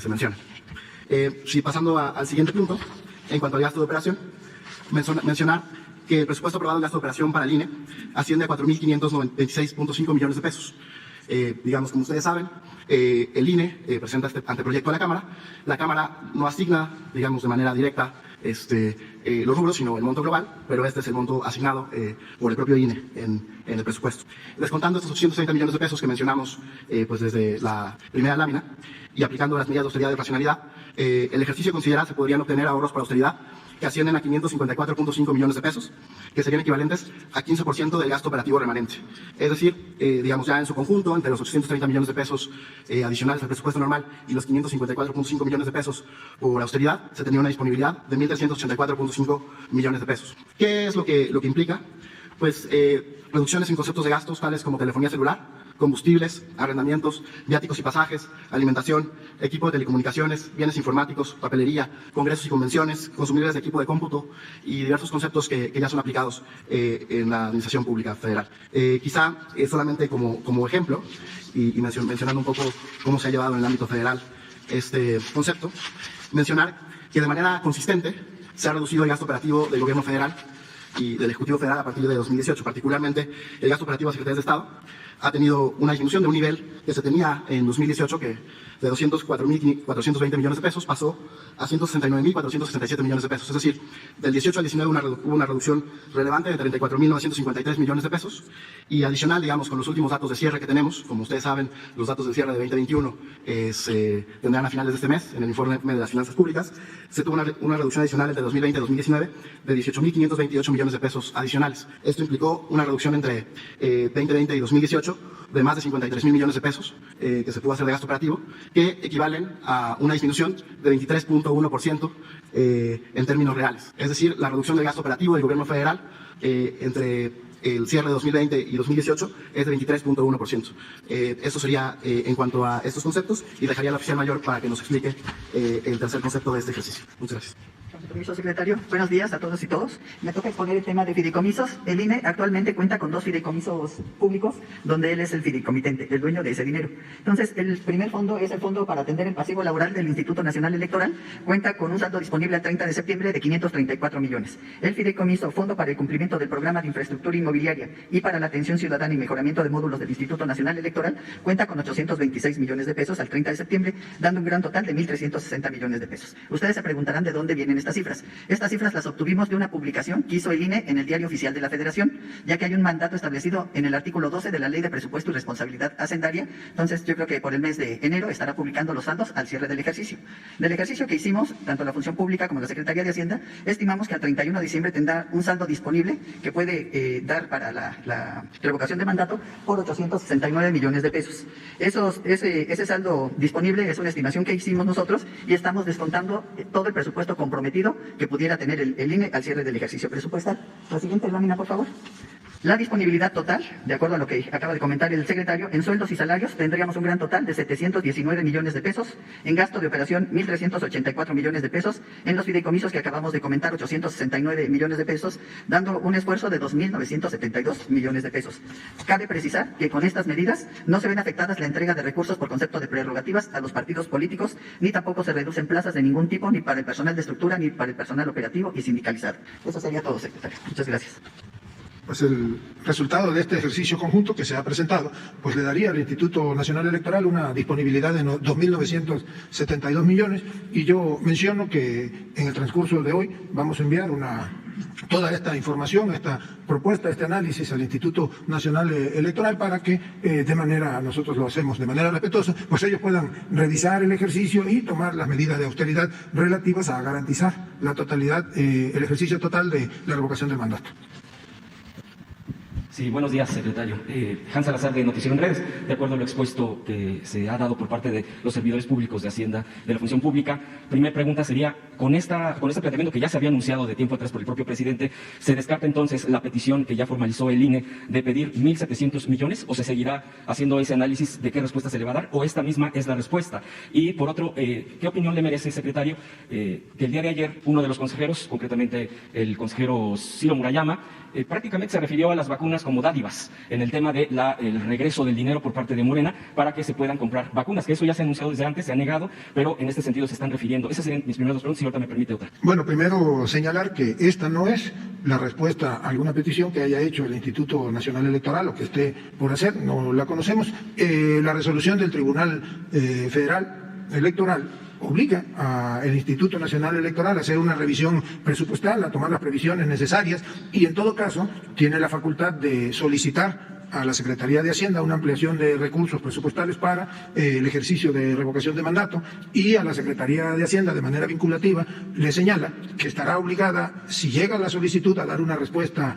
se mencionan. Pasando al siguiente punto, en cuanto al gasto de operación, mencionar que el presupuesto aprobado en gasto de operación para el INE asciende a 4.526.5 millones de pesos. Digamos, como ustedes saben, el INE presenta este anteproyecto a la Cámara. La Cámara no asigna, digamos, de manera directa los rubros, sino el monto global, pero este es el monto asignado por el propio INE en el presupuesto. Descontando estos 830 millones de pesos que mencionamos pues desde la primera lámina y aplicando las medidas de austeridad y racionalidad, el ejercicio considera se podrían obtener ahorros para austeridad que ascienden a 554.5 millones de pesos, que serían equivalentes a 15% del gasto operativo remanente. Es decir, digamos ya en su conjunto, entre los 830 millones de pesos adicionales al presupuesto normal y los 554.5 millones de pesos por austeridad, se tenía una disponibilidad de 1.384.5 millones de pesos. ¿Qué es lo que implica? Pues reducciones en conceptos de gastos tales como telefonía celular, combustibles, arrendamientos, viáticos y pasajes, alimentación, equipo de telecomunicaciones, bienes informáticos, papelería, congresos y convenciones, consumibles de equipo de cómputo y diversos conceptos que ya son aplicados en la Administración Pública Federal. Quizá solamente como ejemplo, y mencionando un poco cómo se ha llevado en el ámbito federal este concepto, mencionar que de manera consistente se ha reducido el gasto operativo del Gobierno Federal y del Ejecutivo Federal a partir de 2018, particularmente el gasto operativo a Secretarías de Estado, ha tenido una disminución de un nivel que se tenía en 2018, que de 204.420 millones de pesos pasó a 169.467 millones de pesos. Es decir, del 18 al 19 hubo una reducción relevante de 34.953 millones de pesos. Y adicional, digamos, con los últimos datos de cierre que tenemos, como ustedes saben, los datos de cierre de 2021 se tendrán a finales de este mes, en el informe de las finanzas públicas, se tuvo una reducción adicional entre 2020 y 2019 de 18.528 millones de pesos adicionales. Esto implicó una reducción entre 2020 y 2018 de más de 53.000 millones de pesos que se pudo hacer de gasto operativo, que equivalen a una disminución de 23.1% en términos reales. Es decir, la reducción del gasto operativo del gobierno federal entre el cierre de 2020 y 2018 es de 23.1%. Esto sería en cuanto a estos conceptos, y dejaría al oficial mayor para que nos explique el tercer concepto de este ejercicio. Muchas gracias. Con su permiso, secretario. Buenos días a todos y todos. Me toca exponer el tema de fideicomisos. El INE actualmente cuenta con 2 fideicomisos públicos, donde él es el fideicomitente, el dueño de ese dinero. Entonces, el primer fondo es el fondo para atender el pasivo laboral del Instituto Nacional Electoral. Cuenta con un saldo disponible al 30 de septiembre de 534 millones. El fideicomiso Fondo para el Cumplimiento del Programa de Infraestructura Inmobiliaria y para la Atención Ciudadana y Mejoramiento de Módulos del Instituto Nacional Electoral cuenta con 826 millones de pesos al 30 de septiembre, dando un gran total de 1.360 millones de pesos. Ustedes se preguntarán de dónde vienen estas cifras. Estas cifras las obtuvimos de una publicación que hizo el INE en el Diario Oficial de la Federación, ya que hay un mandato establecido en el artículo 12 de la Ley de Presupuesto y Responsabilidad Hacendaria. Entonces, yo creo que por el mes de enero estará publicando los saldos al cierre del ejercicio. Del ejercicio que hicimos, tanto la Función Pública como la Secretaría de Hacienda, estimamos que al 31 de diciembre tendrá un saldo disponible que puede dar para la revocación de mandato por 869 millones de pesos. Ese saldo disponible es una estimación que hicimos nosotros y estamos descontando todo el presupuesto comprometido que pudiera tener el INE al cierre del ejercicio presupuestal. La siguiente lámina, por favor. La disponibilidad total, de acuerdo a lo que acaba de comentar el secretario, en sueldos y salarios tendríamos un gran total de 719 millones de pesos, en gasto de operación 1.384 millones de pesos, en los fideicomisos que acabamos de comentar 869 millones de pesos, dando un esfuerzo de 2.972 millones de pesos. Cabe precisar que con estas medidas no se ven afectadas la entrega de recursos por concepto de prerrogativas a los partidos políticos, ni tampoco se reducen plazas de ningún tipo, ni para el personal de estructura, ni para el personal operativo y sindicalizado. Eso sería todo, secretario. Muchas gracias. Pues el resultado de este ejercicio conjunto que se ha presentado, pues le daría al Instituto Nacional Electoral una disponibilidad de 2.972 millones, y yo menciono que en el transcurso de hoy vamos a enviar toda esta información, esta propuesta, este análisis al Instituto Nacional Electoral para que nosotros lo hacemos de manera respetuosa, pues ellos puedan revisar el ejercicio y tomar las medidas de austeridad relativas a garantizar la totalidad, el ejercicio total de la revocación del mandato. Sí, buenos días, secretario. Hans Salazar, de Noticiero en Redes. De acuerdo a lo expuesto que se ha dado por parte de los servidores públicos de Hacienda de la Función Pública, primera pregunta sería, con este planteamiento que ya se había anunciado de tiempo atrás por el propio presidente, ¿se descarta entonces la petición que ya formalizó el INE de pedir 1.700 millones, o se seguirá haciendo ese análisis de qué respuesta se le va a dar, o esta misma es la respuesta? Y por otro, ¿qué opinión le merece, secretario, que el día de ayer uno de los consejeros, concretamente el consejero Ciro Murayama, prácticamente se refirió a las vacunas como dádivas en el tema de el regreso del dinero por parte de Morena para que se puedan comprar vacunas, que eso ya se ha anunciado desde antes, se ha negado, pero en este sentido se están refiriendo? Esas serían mis primeras dos preguntas, si ahorita me permite otra. Bueno, primero señalar que esta no es la respuesta a alguna petición que haya hecho el Instituto Nacional Electoral o que esté por hacer, no la conocemos. La resolución del Tribunal Federal Electoral obliga al Instituto Nacional Electoral a hacer una revisión presupuestal, a tomar las previsiones necesarias, y en todo caso tiene la facultad de solicitar a la Secretaría de Hacienda una ampliación de recursos presupuestales para el ejercicio de revocación de mandato, y a la Secretaría de Hacienda de manera vinculativa le señala que estará obligada, si llega la solicitud, a dar una respuesta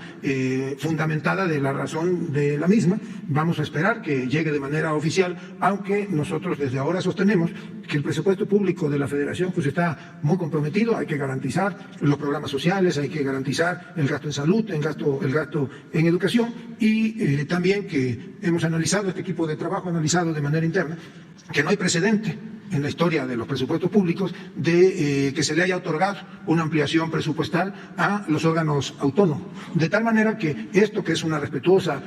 fundamentada de la razón de la misma. Vamos a esperar que llegue de manera oficial, aunque nosotros desde ahora sostenemos que el presupuesto público de la Federación pues está muy comprometido. Hay que garantizar los programas sociales, hay que garantizar el gasto en salud, el gasto en educación, y también que hemos analizado, este equipo de trabajo ha analizado de manera interna, que no hay precedente en la historia de los presupuestos públicos de que se le haya otorgado una ampliación presupuestal a los órganos autónomos. De tal manera que esto, que es una respetuosa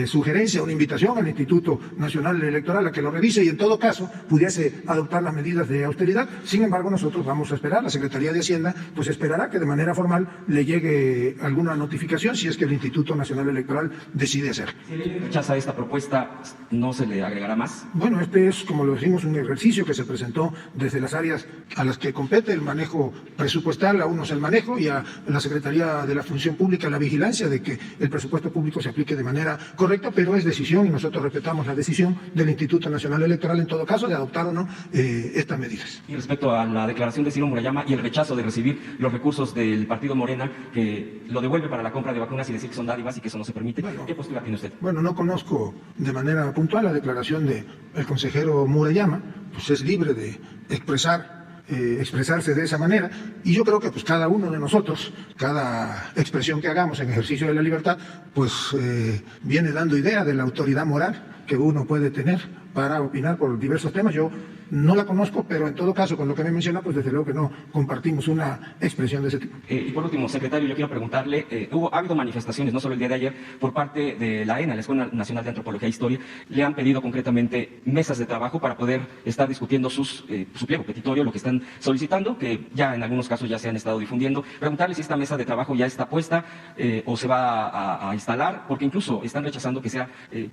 sugerencia, una invitación al Instituto Nacional Electoral a que lo revise y en todo caso pudiese adoptar las medidas de austeridad. Sin embargo, nosotros vamos a esperar, la Secretaría de Hacienda pues esperará que de manera formal le llegue alguna notificación si es que el Instituto Nacional Electoral decide hacer. Si el rechaza esta propuesta, ¿no se le agregará más? Bueno, este es, como lo decimos, un ejercicio que se presentó desde las áreas a las que compete el manejo presupuestal, a unos el manejo y a la Secretaría de la Función Pública la vigilancia de que el presupuesto público se aplique de manera correcta, pero es decisión y nosotros respetamos la decisión del Instituto Nacional Electoral en todo caso de adoptar o no estas medidas. Y respecto a la declaración de Ciro Murayama y el rechazo de recibir los recursos del partido Morena, que lo devuelve para la compra de vacunas y decir que son dádivas y que eso no se permite, ¿qué postura tiene usted? Bueno, no conozco de manera puntual la declaración del consejero Murayama, pues es libre de expresarse de esa manera, y yo creo que pues cada uno de nosotros, cada expresión que hagamos en ejercicio de la libertad, pues viene dando idea de la autoridad moral que uno puede tener para opinar por diversos temas. Yo no la conozco, pero en todo caso, con lo que me menciona, pues desde luego que no compartimos una expresión de ese tipo. Y por último, secretario, yo quiero preguntarle, ha habido manifestaciones, no solo el día de ayer, por parte de la ENA, la Escuela Nacional de Antropología e Historia, le han pedido concretamente mesas de trabajo para poder estar discutiendo su pliego petitorio, lo que están solicitando, que ya en algunos casos ya se han estado difundiendo. Preguntarle si esta mesa de trabajo ya está puesta o se va a instalar, porque incluso están rechazando que sea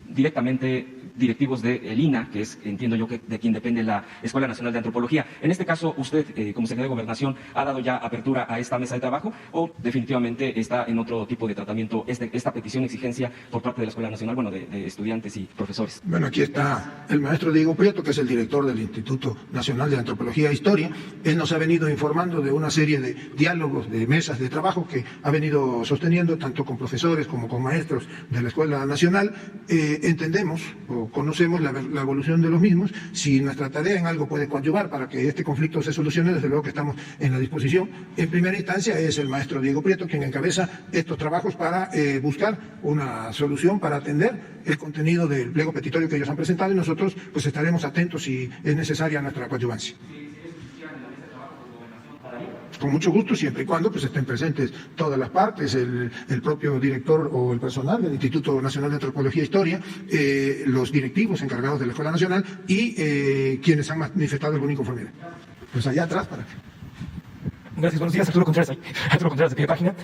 directamente directivos del INA, que es, entiendo yo, que de quien depende la Escuela Nacional de Antropología. En este caso, usted, como secretario de Gobernación, ¿ha dado ya apertura a esta mesa de trabajo o definitivamente está en otro tipo de tratamiento esta petición, exigencia por parte de la Escuela Nacional, bueno, de estudiantes y profesores? Bueno, aquí está el maestro Diego Prieto, que es el director del Instituto Nacional de Antropología e Historia. Él nos ha venido informando de una serie de diálogos, de mesas de trabajo que ha venido sosteniendo tanto con profesores como con maestros de la Escuela Nacional. Entendemos o conocemos la evolución de los mismos. Si nuestra tarea en algo puede coadyuvar para que este conflicto se solucione, desde luego que estamos en la disposición. En primera instancia es el maestro Diego Prieto quien encabeza estos trabajos para buscar una solución para atender el contenido del pliego petitorio que ellos han presentado, y nosotros pues estaremos atentos si es necesaria nuestra coadyuvancia. Con mucho gusto, siempre y cuando pues estén presentes todas las partes, el propio director o el personal del Instituto Nacional de Antropología e Historia, los directivos encargados de la Escuela Nacional y quienes han manifestado alguna inconformidad. Pues allá atrás para que... Gracias, buenos días, Arturo Contreras de pie de página.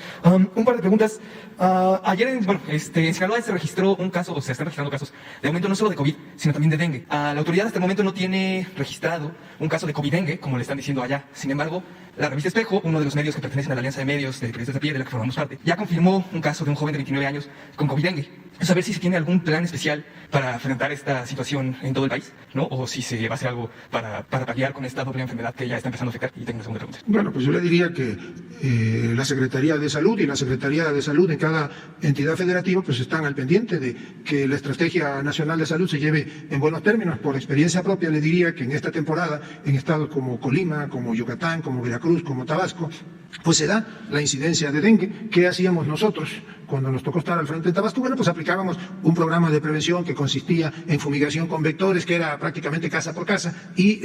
Un par de preguntas. Ayer en Sinaloa se registró un caso, o se están registrando casos de aumento no solo de COVID, sino también de dengue. La autoridad hasta el momento no tiene registrado un caso de COVID-dengue, como le están diciendo allá. Sin embargo, la revista Espejo, uno de los medios que pertenecen a la Alianza de Medios de Periodistas de Pie, de la que formamos parte, ya confirmó un caso de un joven de 29 años con COVID-dengue. Saber si se tiene algún plan especial para enfrentar esta situación en todo el país, ¿no? O si se va a hacer algo para paliar con esta doble enfermedad que ya está empezando a afectar. Y tengo una segunda pregunta. Bueno, pues yo le diría que la Secretaría de Salud y la Secretaría de Salud en cada entidad federativa pues están al pendiente de que la Estrategia Nacional de Salud se lleve en buenos términos. Por experiencia propia le diría que en esta temporada, en estados como Colima, como Yucatán, como Veracruz, como Tabasco, pues se da la incidencia de dengue. ¿Qué hacíamos nosotros cuando nos tocó estar al frente de Tabasco? Bueno, pues aplicábamos un programa de prevención que consistía en fumigación con vectores, que era prácticamente casa por casa, y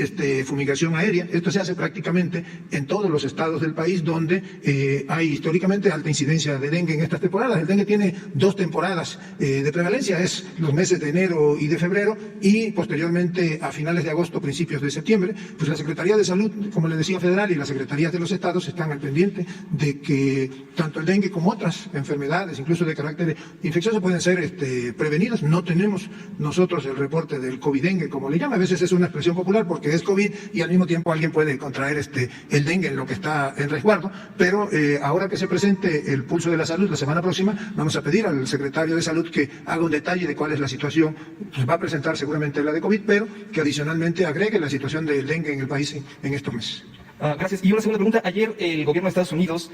fumigación aérea. Esto se hace prácticamente en todos los estados del país donde hay históricamente alta incidencia de dengue en estas temporadas. El dengue tiene dos temporadas de prevalencia, es los meses de enero y de febrero, y posteriormente a finales de agosto, principios de septiembre. Pues la Secretaría de Salud, como le decía, federal, y las secretarías de los estados están al pendiente de que tanto el dengue como otras enfermedades, incluso de carácter infeccioso, pueden ser prevenidas. No tenemos nosotros el reporte del COVID-dengue, como le llama. A veces es una expresión popular porque es COVID y al mismo tiempo alguien puede contraer el dengue en lo que está en resguardo, pero ahora que se presente el pulso de la salud la semana próxima, vamos a pedir al secretario de Salud que haga un detalle de cuál es la situación. Pues va a presentar seguramente la de COVID, pero que adicionalmente agregue la situación del dengue en el país en estos meses. Gracias. Y una segunda pregunta. Ayer el gobierno de Estados Unidos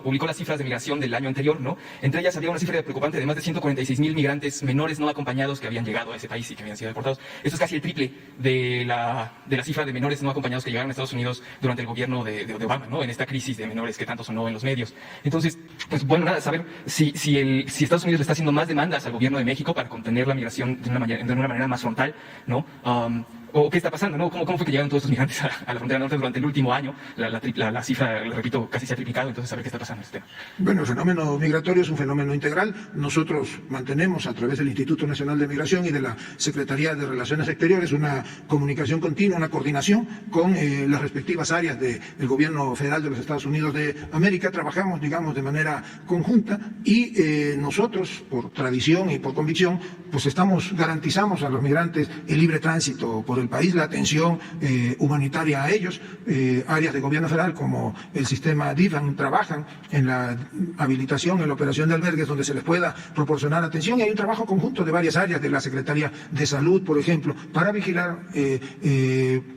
publicó las cifras de migración del año anterior, ¿no? Entre ellas había una cifra preocupante de más de 146,000 migrantes menores no acompañados que habían llegado a ese país y que habían sido deportados. Esto es casi el triple de la cifra de menores no acompañados que llegaron a Estados Unidos durante el gobierno de Obama, ¿no? En esta crisis de menores que tanto sonó en los medios. Entonces, pues bueno, nada, saber si Estados Unidos le está haciendo más demandas al gobierno de México para contener la migración de una manera más frontal, ¿no? ¿O qué está pasando? ¿No? ¿Cómo fue que llegaron todos estos migrantes a la frontera norte durante el último año? La cifra, lo repito, casi se ha triplicado, entonces a ver qué está pasando en este tema. Bueno, el fenómeno migratorio es un fenómeno integral. Nosotros mantenemos a través del Instituto Nacional de Migración y de la Secretaría de Relaciones Exteriores una comunicación continua, una coordinación con las respectivas áreas del Gobierno Federal de los Estados Unidos de América. Trabajamos, digamos, de manera conjunta y nosotros, por tradición y por convicción, pues garantizamos a los migrantes el libre tránsito por el país, la atención humanitaria a ellos. Áreas de gobierno federal como el sistema DIFAN trabajan en la habilitación, en la operación de albergues donde se les pueda proporcionar atención, y hay un trabajo conjunto de varias áreas de la Secretaría de Salud, por ejemplo, para vigilar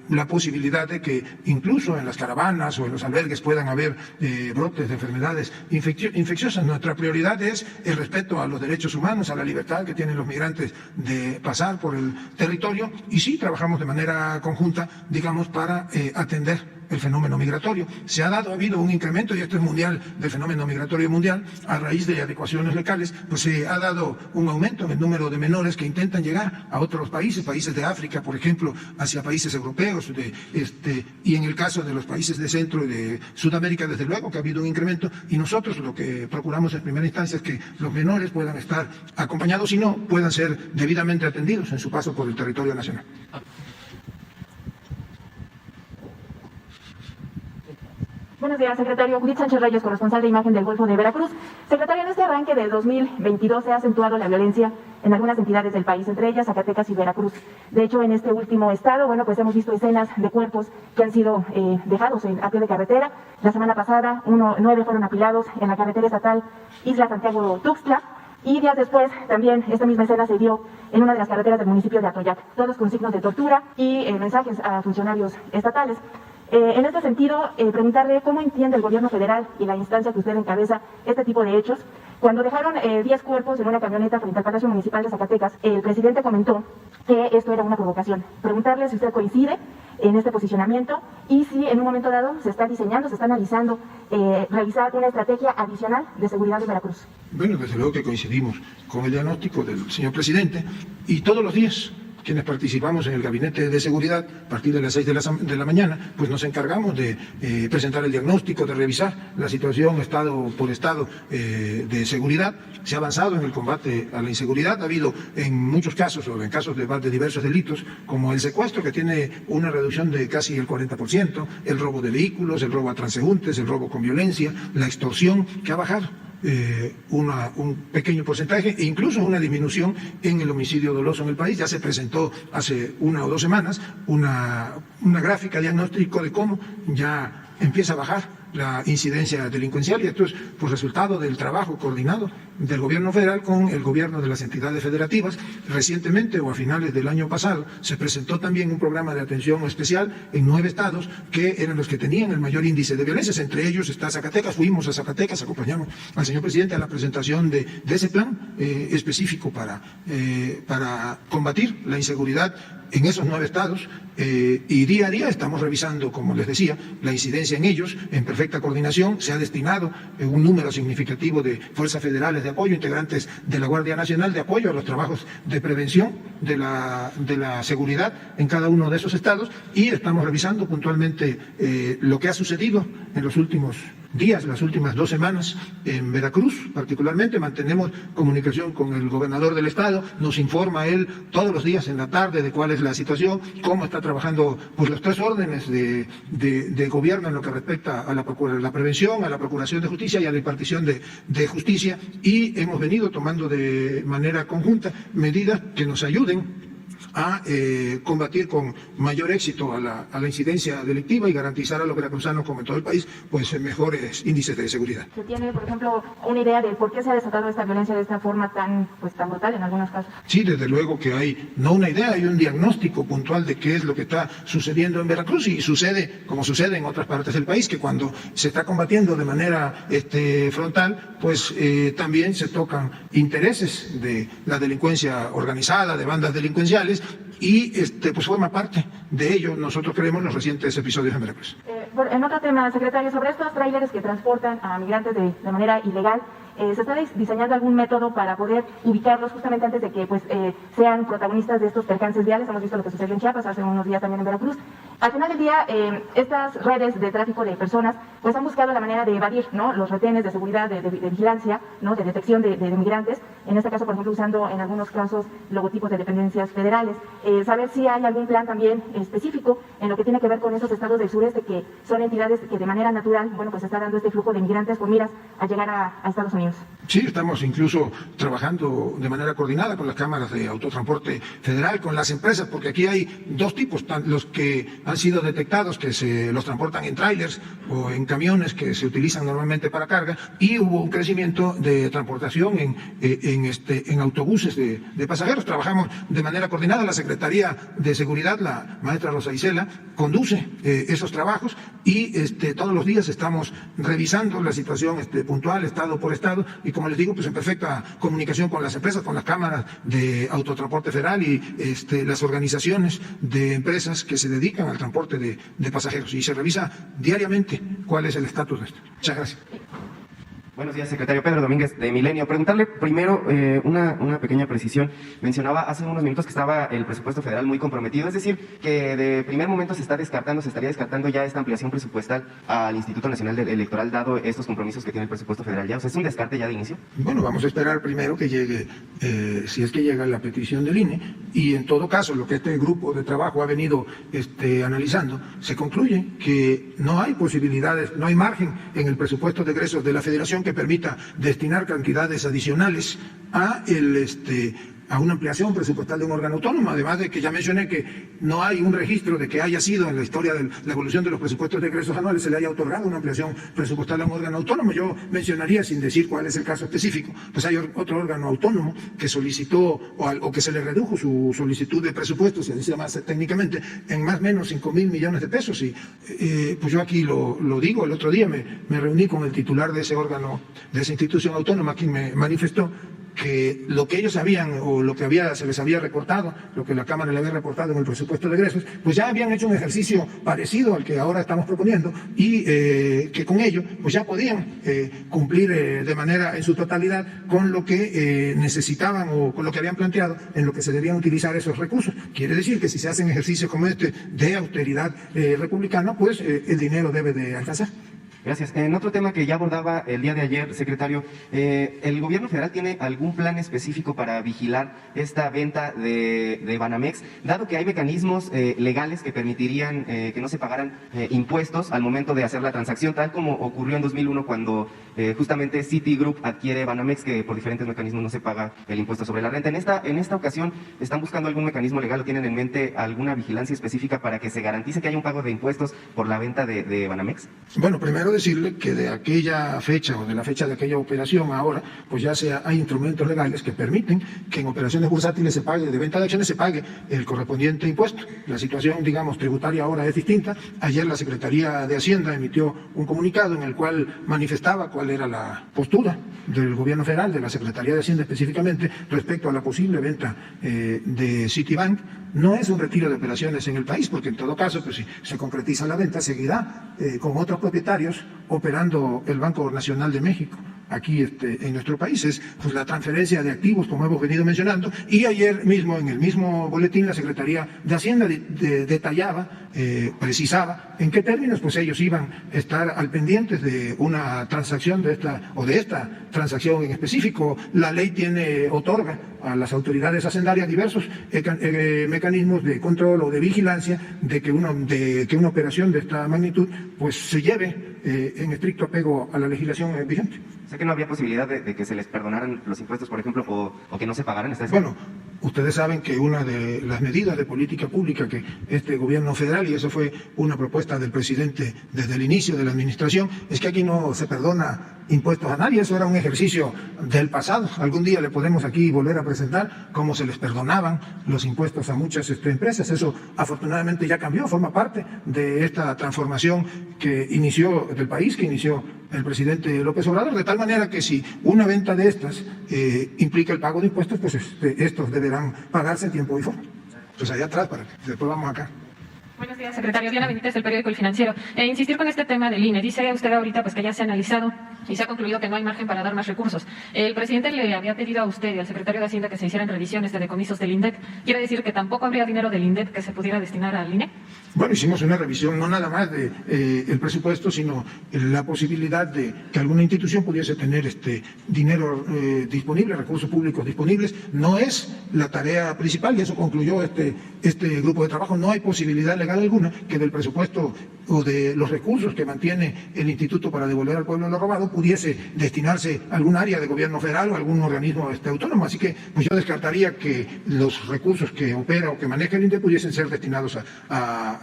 la posibilidad de que incluso en las caravanas o en los albergues puedan haber brotes de enfermedades infecciosas. Nuestra prioridad es el respeto a los derechos humanos, a la libertad que tienen los migrantes de pasar por el territorio, y sí trabajamos de manera conjunta, digamos, para atender el fenómeno migratorio. Ha habido un incremento, y esto es mundial, del fenómeno migratorio mundial, a raíz de adecuaciones locales, pues se ha dado un aumento en el número de menores que intentan llegar a otros países de África, por ejemplo, hacia países europeos, y en el caso de los países de Centro y de Sudamérica, desde luego que ha habido un incremento, y nosotros lo que procuramos en primera instancia es que los menores puedan estar acompañados y no puedan ser debidamente atendidos en su paso por el territorio nacional. Buenos días, secretario. Judith Sánchez Reyes, corresponsal de Imagen del Golfo de Veracruz. Secretario, en este arranque de 2022 se ha acentuado la violencia en algunas entidades del país, entre ellas Zacatecas y Veracruz. De hecho, en este último estado, pues hemos visto escenas de cuerpos que han sido dejados a pie de carretera. La semana pasada, 9 fueron apilados en la carretera estatal Isla Santiago-Tuxtla. Y días después, también esta misma escena se dio en una de las carreteras del municipio de Atoyac, todos con signos de tortura y mensajes a funcionarios estatales. En este sentido, preguntarle cómo entiende el gobierno federal y la instancia que usted encabeza este tipo de hechos. Cuando dejaron 10 cuerpos en una camioneta frente al Palacio Municipal de Zacatecas, el presidente comentó que esto era una provocación. Preguntarle si usted coincide en este posicionamiento y si en un momento dado se está analizando realizar una estrategia adicional de seguridad de Veracruz. Bueno, desde luego que coincidimos con el diagnóstico del señor presidente, y todos los días quienes participamos en el Gabinete de Seguridad, a partir de las 6 de la mañana, pues nos encargamos de presentar el diagnóstico, de revisar la situación estado por estado de seguridad. Se ha avanzado en el combate a la inseguridad. Ha habido en muchos casos, o en casos de diversos delitos, como el secuestro, que tiene una reducción de casi el 40%, el robo de vehículos, el robo a transeúntes, el robo con violencia, la extorsión, que ha bajado un pequeño porcentaje, e incluso una disminución en el homicidio doloso en el país. Ya se presentó hace 1 o 2 semanas una gráfica diagnóstico de cómo ya empieza a bajar la incidencia delincuencial, y esto es por resultado del trabajo coordinado del gobierno federal con el gobierno de las entidades federativas. Recientemente, o a finales del año pasado, se presentó también un programa de atención especial en 9 estados que eran los que tenían el mayor índice de violencias. Entre ellos está Zacatecas. Fuimos a Zacatecas, acompañamos al señor presidente a la presentación de ese plan específico para combatir la inseguridad en esos 9 estados, y día a día estamos revisando, como les decía, la incidencia en ellos en perfecta coordinación. Se ha destinado un número significativo de fuerzas federales de apoyo, integrantes de la Guardia Nacional, de apoyo a los trabajos de prevención de la seguridad en cada uno de esos estados, y estamos revisando puntualmente lo que ha sucedido en los últimos días, las últimas 2 semanas en Veracruz. Particularmente mantenemos comunicación con el gobernador del estado, nos informa él todos los días en la tarde de cuál es la situación, cómo está trabajando pues los 3 órdenes de gobierno en lo que respecta a la prevención, a la procuración de justicia y a la impartición de justicia, y hemos venido tomando de manera conjunta medidas que nos ayuden a combatir con mayor éxito a la incidencia delictiva y garantizar a los veracruzanos, como en todo el país, pues mejores índices de seguridad. ¿Se tiene, por ejemplo, una idea de por qué se ha desatado esta violencia de esta forma tan brutal en algunos casos? Sí, desde luego que hay, no una idea, hay un diagnóstico puntual de qué es lo que está sucediendo en Veracruz, y sucede, como sucede en otras partes del país, que cuando se está combatiendo de manera frontal, pues también se tocan intereses de la delincuencia organizada, de bandas delincuenciales, y pues forma parte de ello, nosotros creemos, los recientes episodios en Veracruz. En otro tema, secretario, sobre estos tráileres que transportan a migrantes de manera ilegal, ¿se está diseñando algún método para poder ubicarlos justamente antes de que pues, sean protagonistas de estos percances viales? Hemos visto lo que sucedió en Chiapas, hace unos días también en Veracruz. Al final del día, estas redes de tráfico de personas pues han buscado la manera de evadir, ¿no?, los retenes de seguridad, de vigilancia, ¿no?, de detección de migrantes, en este caso, por ejemplo, usando en algunos casos logotipos de dependencias federales. Saber si hay algún plan también específico en lo que tiene que ver con esos estados del sureste que son entidades que de manera natural, bueno, pues está dando este flujo de migrantes con miras a llegar a Estados Unidos. Sí, estamos incluso trabajando de manera coordinada con las cámaras de autotransporte federal, con las empresas, porque aquí hay dos tipos, los que han sido detectados, que se los transportan en trailers o en camiones que se utilizan normalmente para carga, y hubo un crecimiento de transportación en autobuses de pasajeros. Trabajamos de manera coordinada. La Secretaría de Seguridad, la maestra Rosa Isela, conduce esos trabajos y todos los días estamos revisando la situación puntual, estado por estado, y como les digo, pues en perfecta comunicación con las empresas, con las cámaras de autotransporte federal y las organizaciones de empresas que se dedican al transporte de pasajeros, y se revisa diariamente cuál es el estatus de esto. Muchas gracias. Buenos días, secretario. Pedro Domínguez, de Milenio. Preguntarle primero una pequeña precisión. Mencionaba hace unos minutos que estaba el presupuesto federal muy comprometido, es decir, que de primer momento se estaría descartando ya esta ampliación presupuestal al Instituto Nacional Electoral, dado estos compromisos que tiene el presupuesto federal ya. O sea, ¿es un descarte ya de inicio? Bueno, vamos a esperar primero que llegue, si es que llega la petición del INE, y en todo caso, lo que este grupo de trabajo ha venido analizando, se concluye que no hay posibilidades, no hay margen en el presupuesto de egresos de la Federación que permita destinar cantidades adicionales a una ampliación presupuestal de un órgano autónomo, además de que ya mencioné que no hay un registro de que haya sido en la historia de la evolución de los presupuestos de egresos anuales se le haya otorgado una ampliación presupuestal a un órgano autónomo. Yo mencionaría, sin decir cuál es el caso específico, pues hay otro órgano autónomo que solicitó o que se le redujo su solicitud de presupuesto, se dice más técnicamente, en más o menos 5,000 millones de pesos, y pues yo aquí lo digo. El otro día me reuní con el titular de ese órgano, de esa institución autónoma, quien me manifestó que lo que ellos habían, o lo que se les había reportado, lo que la Cámara le había reportado en el presupuesto de egresos, pues ya habían hecho un ejercicio parecido al que ahora estamos proponiendo, y que con ello pues ya podían cumplir de manera en su totalidad con lo que necesitaban o con lo que habían planteado en lo que se debían utilizar esos recursos. Quiere decir que si se hacen ejercicios como de austeridad republicana, pues el dinero debe de alcanzar. Gracias. En otro tema que ya abordaba el día de ayer, secretario, ¿el gobierno federal tiene algún plan específico para vigilar esta venta de Banamex, dado que hay mecanismos legales que permitirían que no se pagaran impuestos al momento de hacer la transacción, tal como ocurrió en 2001 cuando justamente Citigroup adquiere Banamex, que por diferentes mecanismos no se paga el impuesto sobre la renta? En esta ocasión, ¿están buscando algún mecanismo legal o tienen en mente alguna vigilancia específica para que se garantice que haya un pago de impuestos por la venta de Banamex? Bueno, primero decirle que de aquella fecha o de la fecha de aquella operación ahora, pues ya hay instrumentos legales que permiten que en operaciones bursátiles se pague, de venta de acciones se pague el correspondiente impuesto. La situación, digamos, tributaria ahora es distinta. Ayer la Secretaría de Hacienda emitió un comunicado en el cual manifestaba cuál era la postura del gobierno federal, de la Secretaría de Hacienda específicamente, respecto a la posible venta de Citibank. No es un retiro de operaciones en el país, porque en todo caso, pues si se concretiza la venta, seguirá con otros propietarios operando el Banco Nacional de México aquí en nuestro país. Es pues la transferencia de activos, como hemos venido mencionando, y ayer mismo en el mismo boletín la Secretaría de Hacienda detallaba, precisaba en qué términos pues ellos iban a estar al pendientes de una transacción de esta transacción en específico. La ley otorga a las autoridades hacendarias diversos mecanismos de control o de vigilancia de que una operación de esta magnitud pues se lleve en estricto apego a la legislación vigente. Sé que no había posibilidad de que se les perdonaran los impuestos, por ejemplo, o que no se pagaran. Bueno, ustedes saben que una de las medidas de política pública que este gobierno federal, y eso fue una propuesta del presidente desde el inicio de la administración, es que aquí no se perdona impuestos a nadie. Eso era un ejercicio del pasado. Algún día le podemos aquí volver a presentar cómo se les perdonaban los impuestos a muchas empresas. Eso afortunadamente ya cambió, forma parte de esta transformación del país que inició el presidente López Obrador, de tal manera que si una venta de estas implica el pago de impuestos, pues estos deberán pagarse en tiempo y forma. Pues allá atrás, para que después vamos acá. Buenos días, secretario. Diana Benítez, del periódico El Financiero. Insistir con este tema del INE. Dice usted ahorita pues que ya se ha analizado y se ha concluido que no hay margen para dar más recursos. El presidente le había pedido a usted y al secretario de Hacienda que se hicieran revisiones de decomisos del INDEP. ¿Quiere decir que tampoco habría dinero del INDEP que se pudiera destinar al INE? Bueno, hicimos una revisión no nada más de el presupuesto, sino la posibilidad de que alguna institución pudiese tener dinero disponible, recursos públicos disponibles. No es la tarea principal y eso concluyó este grupo de trabajo. No hay posibilidad legal alguna que del presupuesto o de los recursos que mantiene el Instituto para devolver al pueblo lo robado pudiese destinarse a algún área de gobierno federal o algún organismo autónomo. Así que pues yo descartaría que los recursos que opera o que maneja el INDEP pudiesen ser destinados a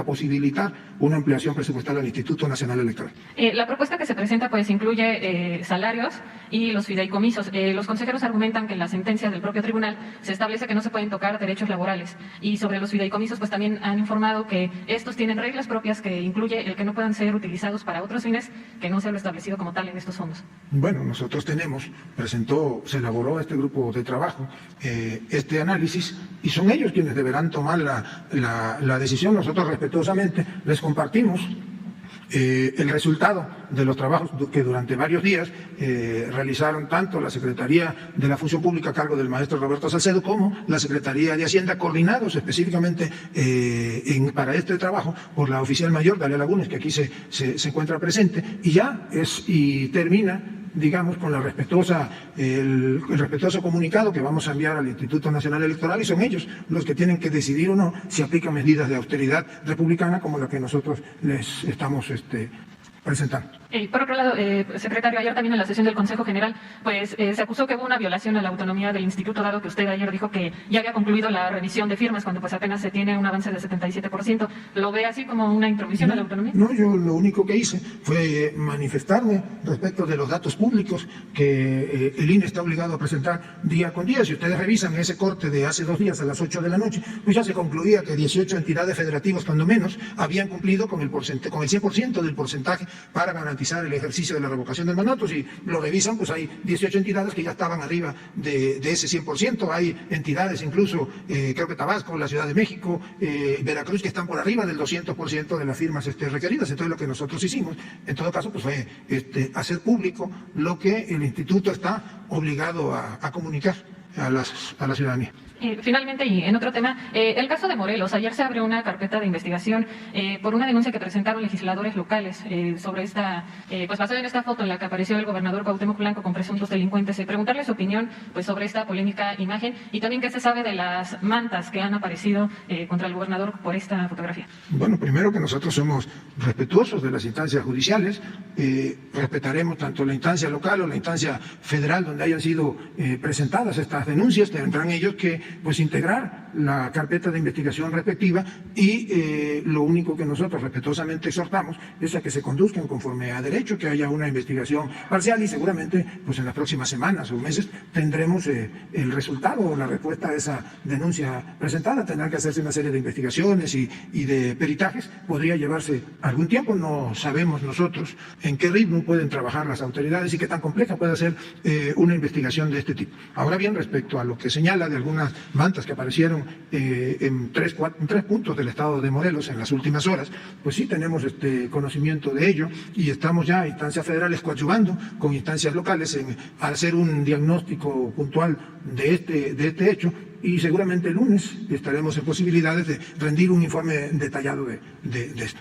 posibilitar una ampliación presupuestal al Instituto Nacional Electoral. La propuesta que se presenta pues incluye salarios y los fideicomisos. Los consejeros argumentan que en la sentencia del propio tribunal se establece que no se pueden tocar derechos laborales, y sobre los fideicomisos pues también han informado que estos tienen reglas propias que incluye el que no puedan ser utilizados para otros fines que no sea lo establecido como tal en estos fondos. Bueno, nosotros se elaboró este grupo de trabajo, este análisis, y son ellos quienes deberán tomar la decisión. Nosotros respetuosamente les compartimos el resultado de los trabajos que durante varios días realizaron tanto la Secretaría de la Función Pública a cargo del maestro Roberto Salcedo como la Secretaría de Hacienda, coordinados específicamente para este trabajo por la oficial mayor Dalia Lagunes, que aquí se encuentra presente, y termina, digamos, con el respetuoso comunicado que vamos a enviar al Instituto Nacional Electoral, y son ellos los que tienen que decidir o no si aplican medidas de austeridad republicana como la que nosotros les estamos presentando. Por otro lado, secretario, ayer también en la sesión del Consejo General, pues se acusó que hubo una violación a la autonomía del instituto, dado que usted ayer dijo que ya había concluido la revisión de firmas cuando pues apenas se tiene un avance del 77%. ¿Lo ve así como una intromisión a la autonomía? No, yo lo único que hice fue manifestarme respecto de los datos públicos que el INE está obligado a presentar día con día. Si ustedes revisan ese corte de hace 2 días a las 8 de la noche, pues ya se concluía que 18 entidades federativas, cuando menos, habían cumplido con el 100% del porcentaje para garantizar el ejercicio de la revocación del mandato. Si lo revisan, pues hay 18 entidades que ya estaban arriba de ese 100%. Hay entidades, incluso creo que Tabasco, la Ciudad de México, Veracruz, que están por arriba del 200% de las firmas requeridas. Entonces lo que nosotros hicimos, en todo caso, pues fue hacer público lo que el instituto está obligado a comunicar a la ciudadanía. Finalmente, y en otro tema, el caso de Morelos. Ayer se abrió una carpeta de investigación por una denuncia que presentaron legisladores locales sobre esta, pues basada en esta foto en la que apareció el gobernador Cuauhtémoc Blanco con presuntos delincuentes. Preguntarle su opinión pues sobre esta polémica imagen, y también qué se sabe de las mantas que han aparecido contra el gobernador por esta fotografía. Bueno, primero que nosotros somos respetuosos de las instancias judiciales, respetaremos tanto la instancia local o la instancia federal donde hayan sido presentadas estas denuncias. Tendrán ellos que pues integrar la carpeta de investigación respectiva, y lo único que nosotros respetuosamente exhortamos es a que se conduzcan conforme a derecho, que haya una investigación parcial, y seguramente pues en las próximas semanas o meses tendremos el resultado o la respuesta a esa denuncia presentada. Tendrán que hacerse una serie de investigaciones y de peritajes. Podría llevarse algún tiempo. No sabemos nosotros en qué ritmo pueden trabajar las autoridades y qué tan compleja puede ser una investigación de este tipo. Ahora bien, respecto a lo que señala de algunas mantas que aparecieron en tres puntos del estado de Morelos en las últimas horas, pues sí tenemos conocimiento de ello, y estamos ya a instancias federales coadyuvando con instancias locales en hacer un diagnóstico puntual de este hecho, y seguramente el lunes estaremos en posibilidades de rendir un informe detallado de esto.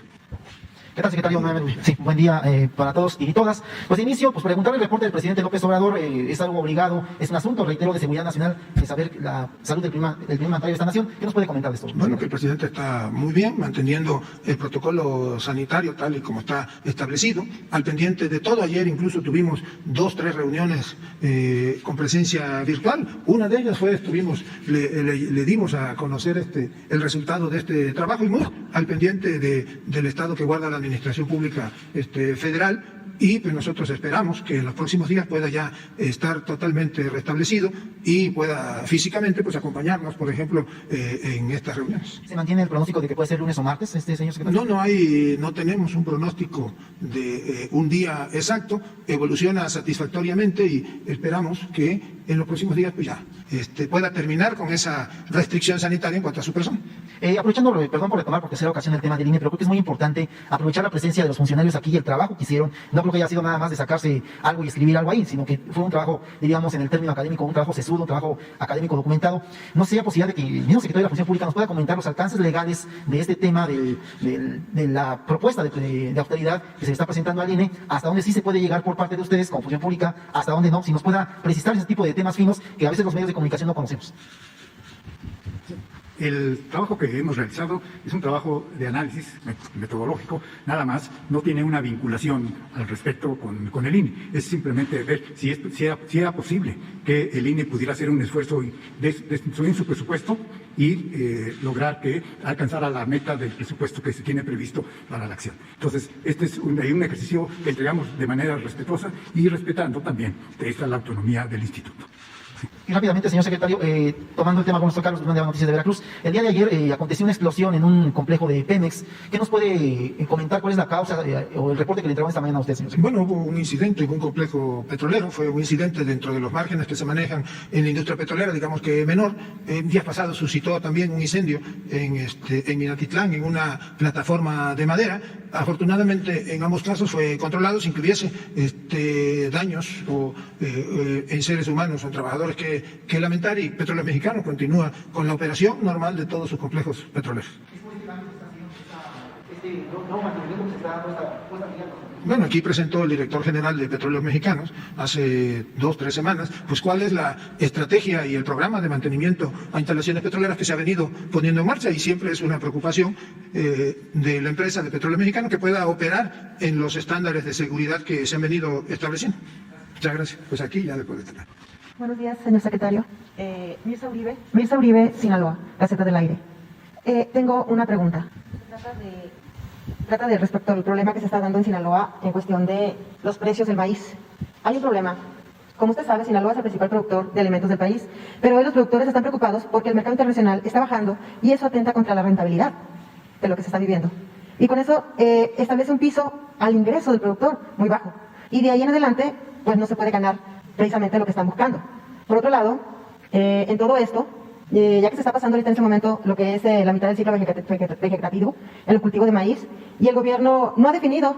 ¿Qué tal, secretario? Sí, buen día para todos y todas. Pues de inicio, pues preguntarle el reporte del presidente López Obrador. Es algo obligado, es un asunto, reitero, de seguridad nacional, de saber la salud del primer mandatario de esta nación. ¿Qué nos puede comentar de esto? Bueno, que el presidente está muy bien, manteniendo el protocolo sanitario tal y como está establecido, al pendiente de todo. Ayer incluso tuvimos 2-3 reuniones con presencia virtual. Una de ellas fue, le dimos a conocer el resultado de este trabajo, y muy al pendiente del estado que guarda la Administración Pública Federal, y pues nosotros esperamos que en los próximos días pueda ya estar totalmente restablecido y pueda físicamente pues acompañarnos, por ejemplo, en estas reuniones. ¿Se mantiene el pronóstico de que puede ser lunes o martes, señor secretario? No tenemos un pronóstico de un día exacto. Evoluciona satisfactoriamente y esperamos que en los próximos días pues ya pueda terminar con esa restricción sanitaria en cuanto a su persona. Aprovechando, perdón por retomar por tercera ocasión el tema del INE, pero creo que es muy importante aprovechar la presencia de los funcionarios aquí y el trabajo que hicieron. No creo que haya sido nada más de sacarse algo y escribir algo ahí, sino que fue un trabajo, diríamos, en el término académico, un trabajo sesudo, un trabajo académico documentado. No sé, posibilidad de que el mismo secretario de la Función Pública nos pueda comentar los alcances legales de este tema de la propuesta de austeridad que se le está presentando al INE, hasta dónde sí se puede llegar por parte de ustedes como Función Pública, hasta dónde no, si nos pueda precisar ese tipo de temas finos que a veces los medios de comunicación no conocemos. El trabajo que hemos realizado es un trabajo de análisis metodológico, nada más, no tiene una vinculación al respecto con el INE, es simplemente ver si era posible que el INE pudiera hacer un esfuerzo en su presupuesto y lograr que alcanzara la meta del presupuesto que se tiene previsto para la acción. Entonces, este es un ejercicio que entregamos de manera respetuosa y respetando también la autonomía del instituto. Y rápidamente, señor secretario, tomando el tema con nuestro Carlos Guzmán de las Noticias de Veracruz, el día de ayer aconteció una explosión en un complejo de Pemex. ¿Qué nos puede comentar cuál es la causa o el reporte que le entregamos esta mañana a usted, señor secretario? Bueno, hubo un incidente en un complejo petrolero, fue un incidente dentro de los márgenes que se manejan en la industria petrolera, digamos que menor. Días pasados suscitó también un incendio en Minatitlán, en una plataforma de madera. Afortunadamente, en ambos casos fue controlado sin que hubiese daños en seres humanos o en trabajadores que lamentar, y Petróleos Mexicanos continúa con la operación normal de todos sus complejos petroleros. Bueno, aquí presentó el director general de Petróleos Mexicanos hace 2 o 3 semanas, pues cuál es la estrategia y el programa de mantenimiento a instalaciones petroleras que se ha venido poniendo en marcha, y siempre es una preocupación de la empresa de Petróleos Mexicanos que pueda operar en los estándares de seguridad que se han venido estableciendo. Muchas gracias. Pues aquí ya después de tener. Buenos días, señor secretario. Mirza Uribe, Sinaloa, Gaceta del Aire. Tengo una pregunta. Trata de respecto al problema que se está dando en Sinaloa en cuestión de los precios del maíz. Hay un problema. Como usted sabe, Sinaloa es el principal productor de alimentos del país, pero hoy los productores están preocupados porque el mercado internacional está bajando y eso atenta contra la rentabilidad de lo que se está viviendo. Y con eso establece un piso al ingreso del productor muy bajo. Y de ahí en adelante, pues no se puede ganar precisamente lo que están buscando. Por otro lado, en todo esto, ya que se está pasando ahorita en este momento lo que es la mitad del ciclo vegetativo, el cultivo de maíz, y el gobierno no ha definido,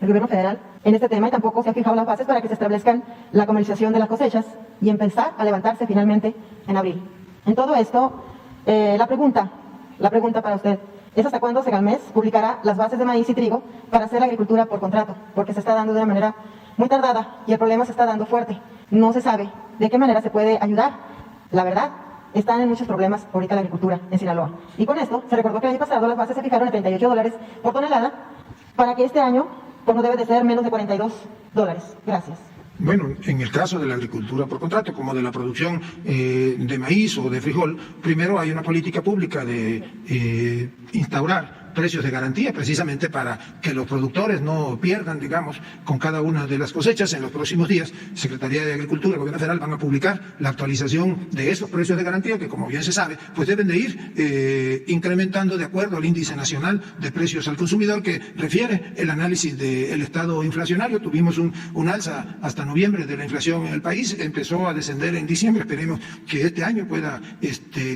el gobierno federal, en este tema, y tampoco se han fijado las bases para que se establezcan la comercialización de las cosechas y empezar a levantarse finalmente en abril. En todo esto, la pregunta para usted es hasta cuándo Segalmex publicará las bases de maíz y trigo para hacer la agricultura por contrato, porque se está dando de una manera muy tardada y el problema se está dando fuerte. No se sabe de qué manera se puede ayudar. La verdad, están en muchos problemas ahorita la agricultura en Sinaloa. Y con esto, se recordó que el año pasado las bases se fijaron en $38 por tonelada, para que este año, pues no debe de ser menos de $42. Gracias. Bueno, en el caso de la agricultura por contrato, como de la producción de maíz o de frijol, primero hay una política pública de instaurar precios de garantía, precisamente para que los productores no pierdan, digamos, con cada una de las cosechas. En los próximos días, Secretaría de Agricultura y Gobierno Federal van a publicar la actualización de esos precios de garantía, que como bien se sabe, pues deben de ir incrementando de acuerdo al índice nacional de precios al consumidor que refiere el análisis del estado inflacionario. Tuvimos un alza hasta noviembre de la inflación en el país, empezó a descender en diciembre, esperemos que este año pueda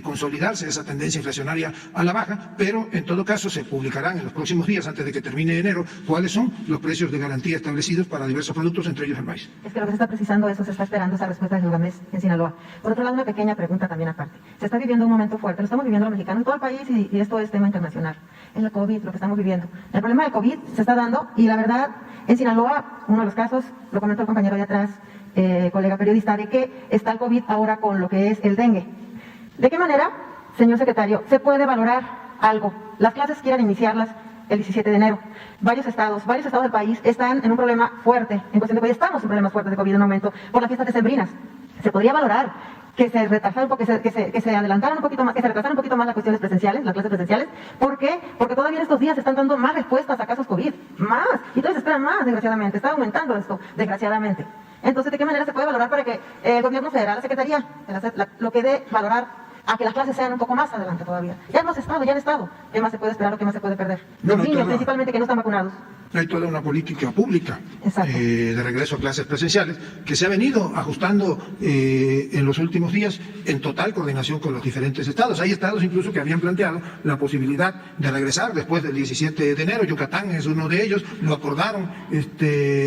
consolidarse esa tendencia inflacionaria a la baja, pero en todo caso se publicarán en los próximos días, antes de que termine enero, cuáles son los precios de garantía establecidos para diversos productos, entre ellos el maíz. Es que lo que se está precisando eso, se está esperando esa respuesta de Segalmex en Sinaloa. Por otro lado, una pequeña pregunta también aparte. Se está viviendo un momento fuerte, lo estamos viviendo los mexicanos en todo el país, y esto es tema internacional. Es la COVID, lo que estamos viviendo. El problema del COVID se está dando, y la verdad, en Sinaloa, uno de los casos, lo comentó el compañero de atrás, colega periodista, de que está el COVID ahora con lo que es el dengue. ¿De qué manera, señor secretario, se puede valorar algo? Las clases quieren iniciarlas el 17 de enero. Varios estados del país están en un problema fuerte, en cuestión de COVID. Estamos en problemas fuertes de COVID en aumento por las fiestas decembrinas. Se podría valorar que se retrasaran un poco, que se adelantaran un poquito más, que se retrasaran un poquito más las cuestiones presenciales, las clases presenciales. ¿Por qué? Porque todavía en estos días se están dando más respuestas a casos COVID, más, y todavía se esperan más, desgraciadamente. Está aumentando esto, desgraciadamente. Entonces, ¿de qué manera se puede valorar para que el gobierno federal, la Secretaría, lo que dé valorar a que las clases sean un poco más adelante todavía? Ya han estado, ¿Qué más se puede esperar o qué más se puede perder? No, Los no, niños no. principalmente que no están vacunados. Hay toda una política pública de regreso a clases presenciales que se ha venido ajustando en los últimos días en total coordinación con los diferentes estados. Hay estados incluso que habían planteado la posibilidad de regresar después del 17 de enero. Yucatán es uno de ellos, lo acordaron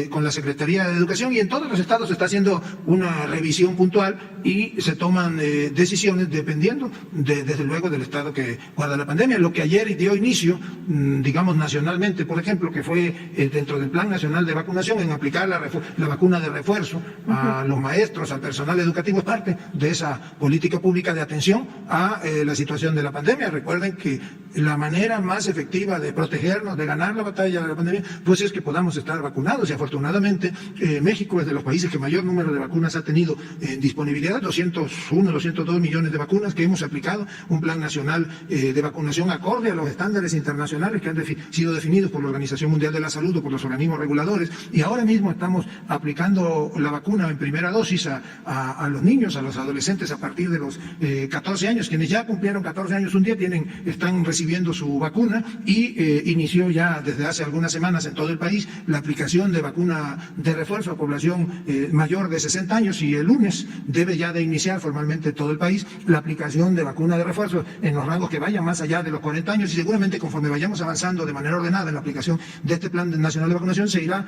con la Secretaría de Educación, y en todos los estados se está haciendo una revisión puntual y se toman decisiones dependiendo desde luego del estado que guarda la pandemia. Lo que ayer dio inicio, digamos nacionalmente, por ejemplo, que fue dentro del Plan Nacional de Vacunación, en aplicar la vacuna de refuerzo a los maestros, al personal educativo, es parte de esa política pública de atención a la situación de la pandemia. Recuerden que la manera más efectiva de protegernos, de ganar la batalla de la pandemia, pues es que podamos estar vacunados, y afortunadamente México es de los países que mayor número de vacunas ha tenido en disponibilidad, 201, 202 millones de vacunas que hemos aplicado, un plan nacional de vacunación acorde a los estándares internacionales que han sido definidos por la Organización Mundial de la Salud o por los organismos reguladores, y ahora mismo estamos aplicando la vacuna en primera dosis a los niños, a los adolescentes a partir de los 14 años, quienes ya cumplieron 14 años un día están recibiendo su vacuna, y inició ya desde hace algunas semanas en todo el país la aplicación de vacuna de refuerzo a población mayor de 60 años, y el lunes debe ya de iniciar formalmente todo el país la aplicación de vacuna de refuerzo en los rangos que vayan más allá de los 40 años, y seguramente conforme vayamos avanzando de manera ordenada en la aplicación de este Plan Nacional de Vacunación se irá,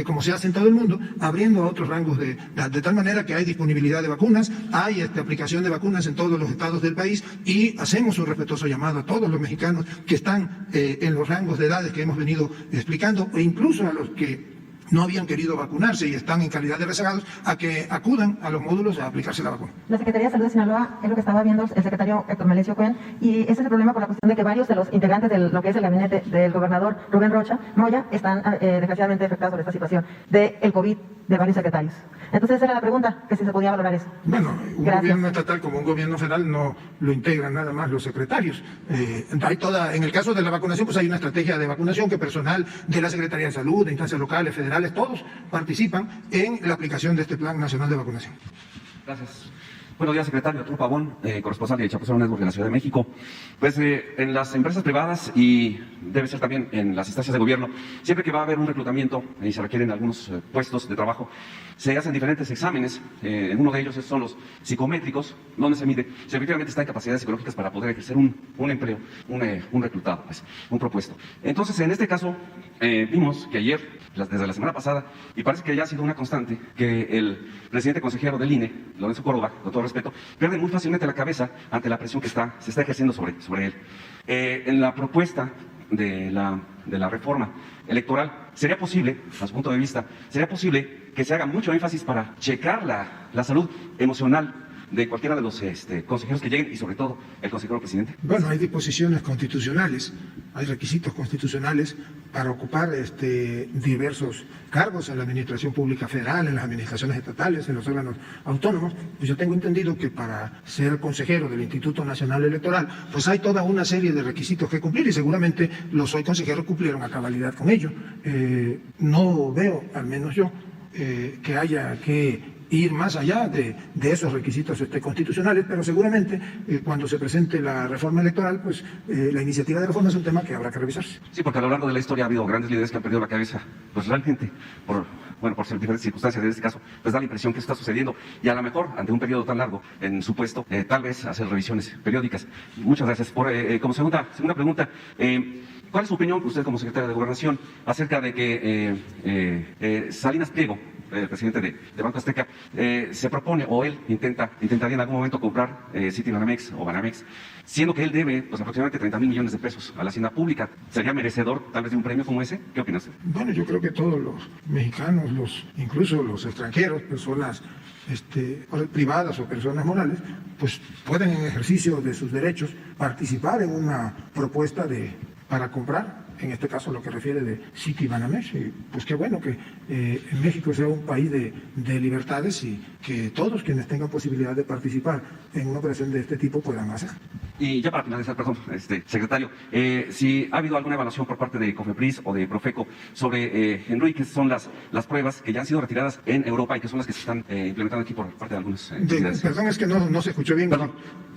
como se hace en todo el mundo, abriendo a otros rangos de tal manera que hay disponibilidad de vacunas, hay aplicación de vacunas en todos los estados del país, y hacemos un respetuoso llamado a todos los mexicanos que están en los rangos de edades que hemos venido explicando, e incluso a los que no habían querido vacunarse y están en calidad de rezagados, a que acudan a los módulos a aplicarse la vacuna. La Secretaría de Salud de Sinaloa es lo que estaba viendo el secretario Héctor Melesio Cuen, y ese es el problema por la cuestión de que varios de los integrantes de lo que es el gabinete del gobernador Rubén Rocha Moya están desgraciadamente afectados por esta situación del COVID de varios secretarios. Entonces esa era la pregunta, que si se podía valorar eso. Bueno, un gobierno estatal como un gobierno federal no lo integran nada más los secretarios. En el caso de la vacunación, pues hay una estrategia de vacunación que personal de la Secretaría de Salud, de instancias locales, federales, todos participan en la aplicación de este Plan Nacional de Vacunación. Gracias. Buenos días, secretario. Arturo Pavón, corresponsal de Chapuzón Network de la Ciudad de México. Pues en las empresas privadas, y debe ser también en las instancias de gobierno, siempre que va a haber un reclutamiento y se requieren algunos puestos de trabajo, se hacen diferentes exámenes. Uno de ellos son los psicométricos, donde se mide si efectivamente está en capacidades psicológicas para poder ejercer un empleo, un reclutado, pues, un propuesto. Entonces, en este caso, vimos que ayer, desde la semana pasada, y parece que ya ha sido una constante, que el presidente consejero del INE, Lorenzo Córdoba, con todo respeto, pierde muy fácilmente la cabeza ante la presión que se está ejerciendo sobre él. En la propuesta de la reforma electoral, sería posible, a su punto de vista, sería posible que se haga mucho énfasis para checar la salud emocional de cualquiera de los consejeros que lleguen, y sobre todo el consejero presidente. Bueno, hay disposiciones constitucionales, hay requisitos constitucionales para ocupar diversos cargos en la administración pública federal, en las administraciones estatales, en los órganos autónomos. Pues yo tengo entendido que para ser consejero del Instituto Nacional Electoral, pues hay toda una serie de requisitos que cumplir, y seguramente los hoy consejeros cumplieron a cabalidad con ello. No veo, al menos yo, que haya que ir más allá de esos requisitos constitucionales, pero seguramente cuando se presente la reforma electoral, pues la iniciativa de reforma es un tema que habrá que revisarse. Sí, porque a lo largo de la historia ha habido grandes líderes que han perdido la cabeza, pues realmente, por diferentes circunstancias de este caso, pues da la impresión que eso está sucediendo, y a lo mejor, ante un periodo tan largo en su puesto, tal vez hacer revisiones periódicas. Muchas gracias. Como segunda pregunta, ¿cuál es su opinión, usted como secretario de Gobernación, acerca de que Salinas Pliego, el presidente de Banco Azteca, se propone, o él intentaría en algún momento comprar Citibanamex o Banamex, siendo que él debe pues aproximadamente 30,000 millones de pesos a la hacienda pública? ¿Sería merecedor tal vez de un premio como ese? ¿Qué opina usted? Bueno, yo creo que todos los mexicanos, incluso los extranjeros, personas privadas o personas morales, pues pueden en ejercicio de sus derechos participar en una propuesta para comprar, en este caso lo que refiere de Citibanamex. Pues qué bueno que México sea un país de libertades, y que todos quienes tengan posibilidad de participar en una operación de este tipo puedan hacer. Y ya para finalizar, perdón, secretario, si ha habido alguna evaluación por parte de COFEPRIS o de Profeco sobre, Henry, que son las pruebas que ya han sido retiradas en Europa y que son las que se están implementando aquí por parte de algunas entidades. Perdón, es que no se escuchó bien.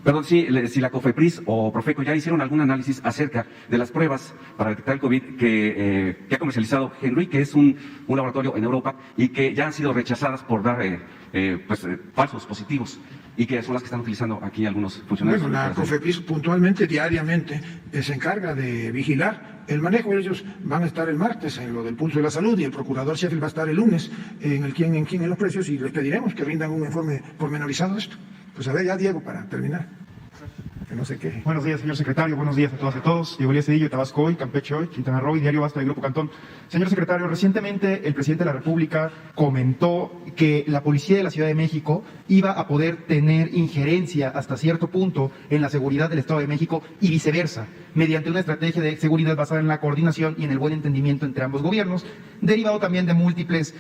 Perdón, si la COFEPRIS o Profeco ya hicieron algún análisis acerca de las pruebas para detectar el COVID que ha comercializado Henry, que es un laboratorio en Europa y que ya han sido rechazadas por dar falsos positivos, y que son las que están utilizando aquí algunos funcionarios. Bueno, la COFEPRIS puntualmente, diariamente, se encarga de vigilar el manejo. Ellos van a estar el martes en lo del pulso de la salud y el procurador Sheffield va a estar el lunes en el quién en los precios, y les pediremos que rindan un informe pormenorizado de esto. Pues a ver, ya Diego, para terminar. Que no sé qué. Buenos días, señor secretario. Buenos días a todas y a todos. Diego Elías Cedillo, Tabasco Hoy, Campeche Hoy, Quintana Roo y Diario Basta de Grupo Cantón. Señor secretario, recientemente el presidente de la República comentó que la policía de la Ciudad de México iba a poder tener injerencia hasta cierto punto en la seguridad del Estado de México y viceversa, mediante una estrategia de seguridad basada en la coordinación y en el buen entendimiento entre ambos gobiernos, derivado también de múltiples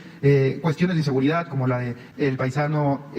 cuestiones de seguridad, como la del paisano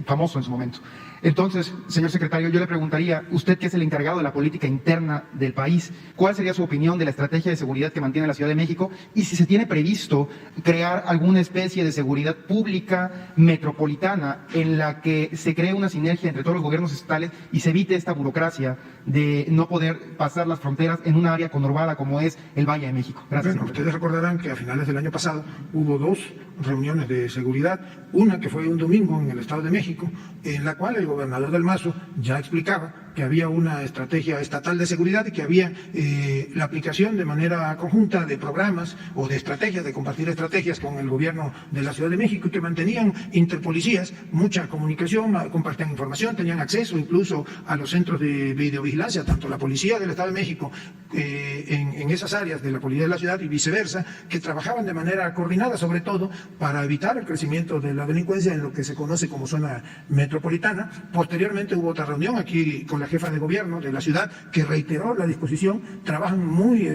famoso en su momento. Entonces, señor secretario, yo le preguntaría, usted que es el encargado de la política interna del país, ¿cuál sería su opinión de la estrategia de seguridad que mantiene la Ciudad de México? Y si se tiene previsto crear alguna especie de seguridad pública metropolitana en la que se cree una sinergia entre todos los gobiernos estatales y se evite esta burocracia de no poder pasar las fronteras en un área conurbada como es el Valle de México. Gracias. Bueno, ustedes recordarán que a finales del año pasado hubo 2 reuniones de seguridad, una que fue un domingo en el Estado de México, en la cual el gobernador del Mazo ya explicaba que había una estrategia estatal de seguridad y que había la aplicación de manera conjunta de programas o de estrategias, de compartir estrategias con el gobierno de la Ciudad de México, y que mantenían interpolicías mucha comunicación, compartían información, tenían acceso incluso a los centros de videovigilancia, tanto la policía del Estado de México en esas áreas de la policía de la ciudad y viceversa, que trabajaban de manera coordinada, sobre todo para evitar el crecimiento de la delincuencia en lo que se conoce como zona metropolitana. Posteriormente hubo otra reunión aquí con la jefa de gobierno de la ciudad que reiteró la disposición. Trabajan muy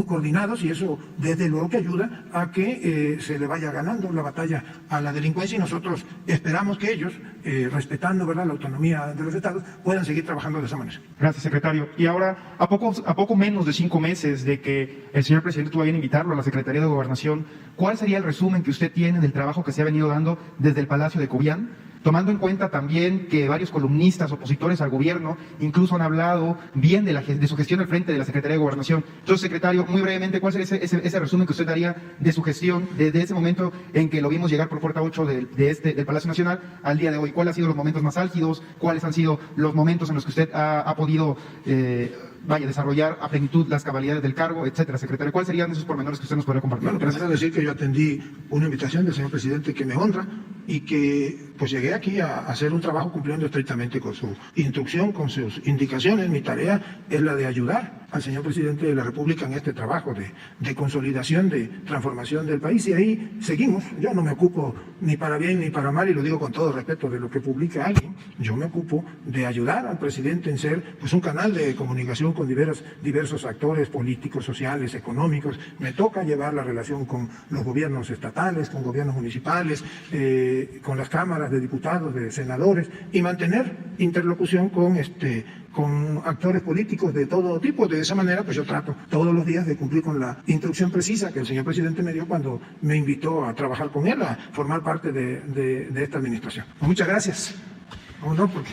coordinados, y eso desde luego que ayuda a que se le vaya ganando la batalla a la delincuencia, y nosotros esperamos que ellos, respetando, ¿verdad?, la autonomía de los estados, puedan seguir trabajando de esa manera. Gracias, secretario. Y ahora, a poco menos de 5 meses de que el señor presidente tuvo bien invitarlo a la Secretaría de Gobernación, ¿cuál sería el resumen que usted tiene del trabajo que se ha venido dando desde el Palacio de Cobián? Tomando en cuenta también que varios columnistas opositores al gobierno incluso han hablado bien de su gestión al frente de la Secretaría de Gobernación. Entonces, secretario, muy brevemente, ¿cuál sería ese resumen que usted daría de su gestión desde ese momento en que lo vimos llegar por puerta 8 del Palacio Nacional al día de hoy? ¿Cuáles han sido los momentos más álgidos? ¿Cuáles han sido los momentos en los que usted ha podido desarrollar a plenitud las cabalidades del cargo, etcétera, secretario? ¿Cuáles serían esos pormenores que usted nos podría compartir? Bueno, gracias a decir que yo atendí una invitación del señor presidente que me honra, y que pues llegué aquí a hacer un trabajo cumpliendo estrictamente con su instrucción, con sus indicaciones. Mi tarea es la de ayudar al señor presidente de la República en este trabajo de consolidación, de transformación del país, y ahí seguimos. Yo no me ocupo ni para bien ni para mal, y lo digo con todo respeto, de lo que publique alguien. Yo me ocupo de ayudar al presidente en ser pues un canal de comunicación con diversos actores políticos, sociales, económicos. Me toca llevar la relación con los gobiernos estatales, con gobiernos municipales, con las cámaras de diputados, de senadores, y mantener interlocución con actores políticos de todo tipo. De esa manera, pues yo trato todos los días de cumplir con la instrucción precisa que el señor presidente me dio cuando me invitó a trabajar con él, a formar parte de esta administración. Pues muchas gracias. Vamos, porque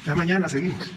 ya mañana seguimos.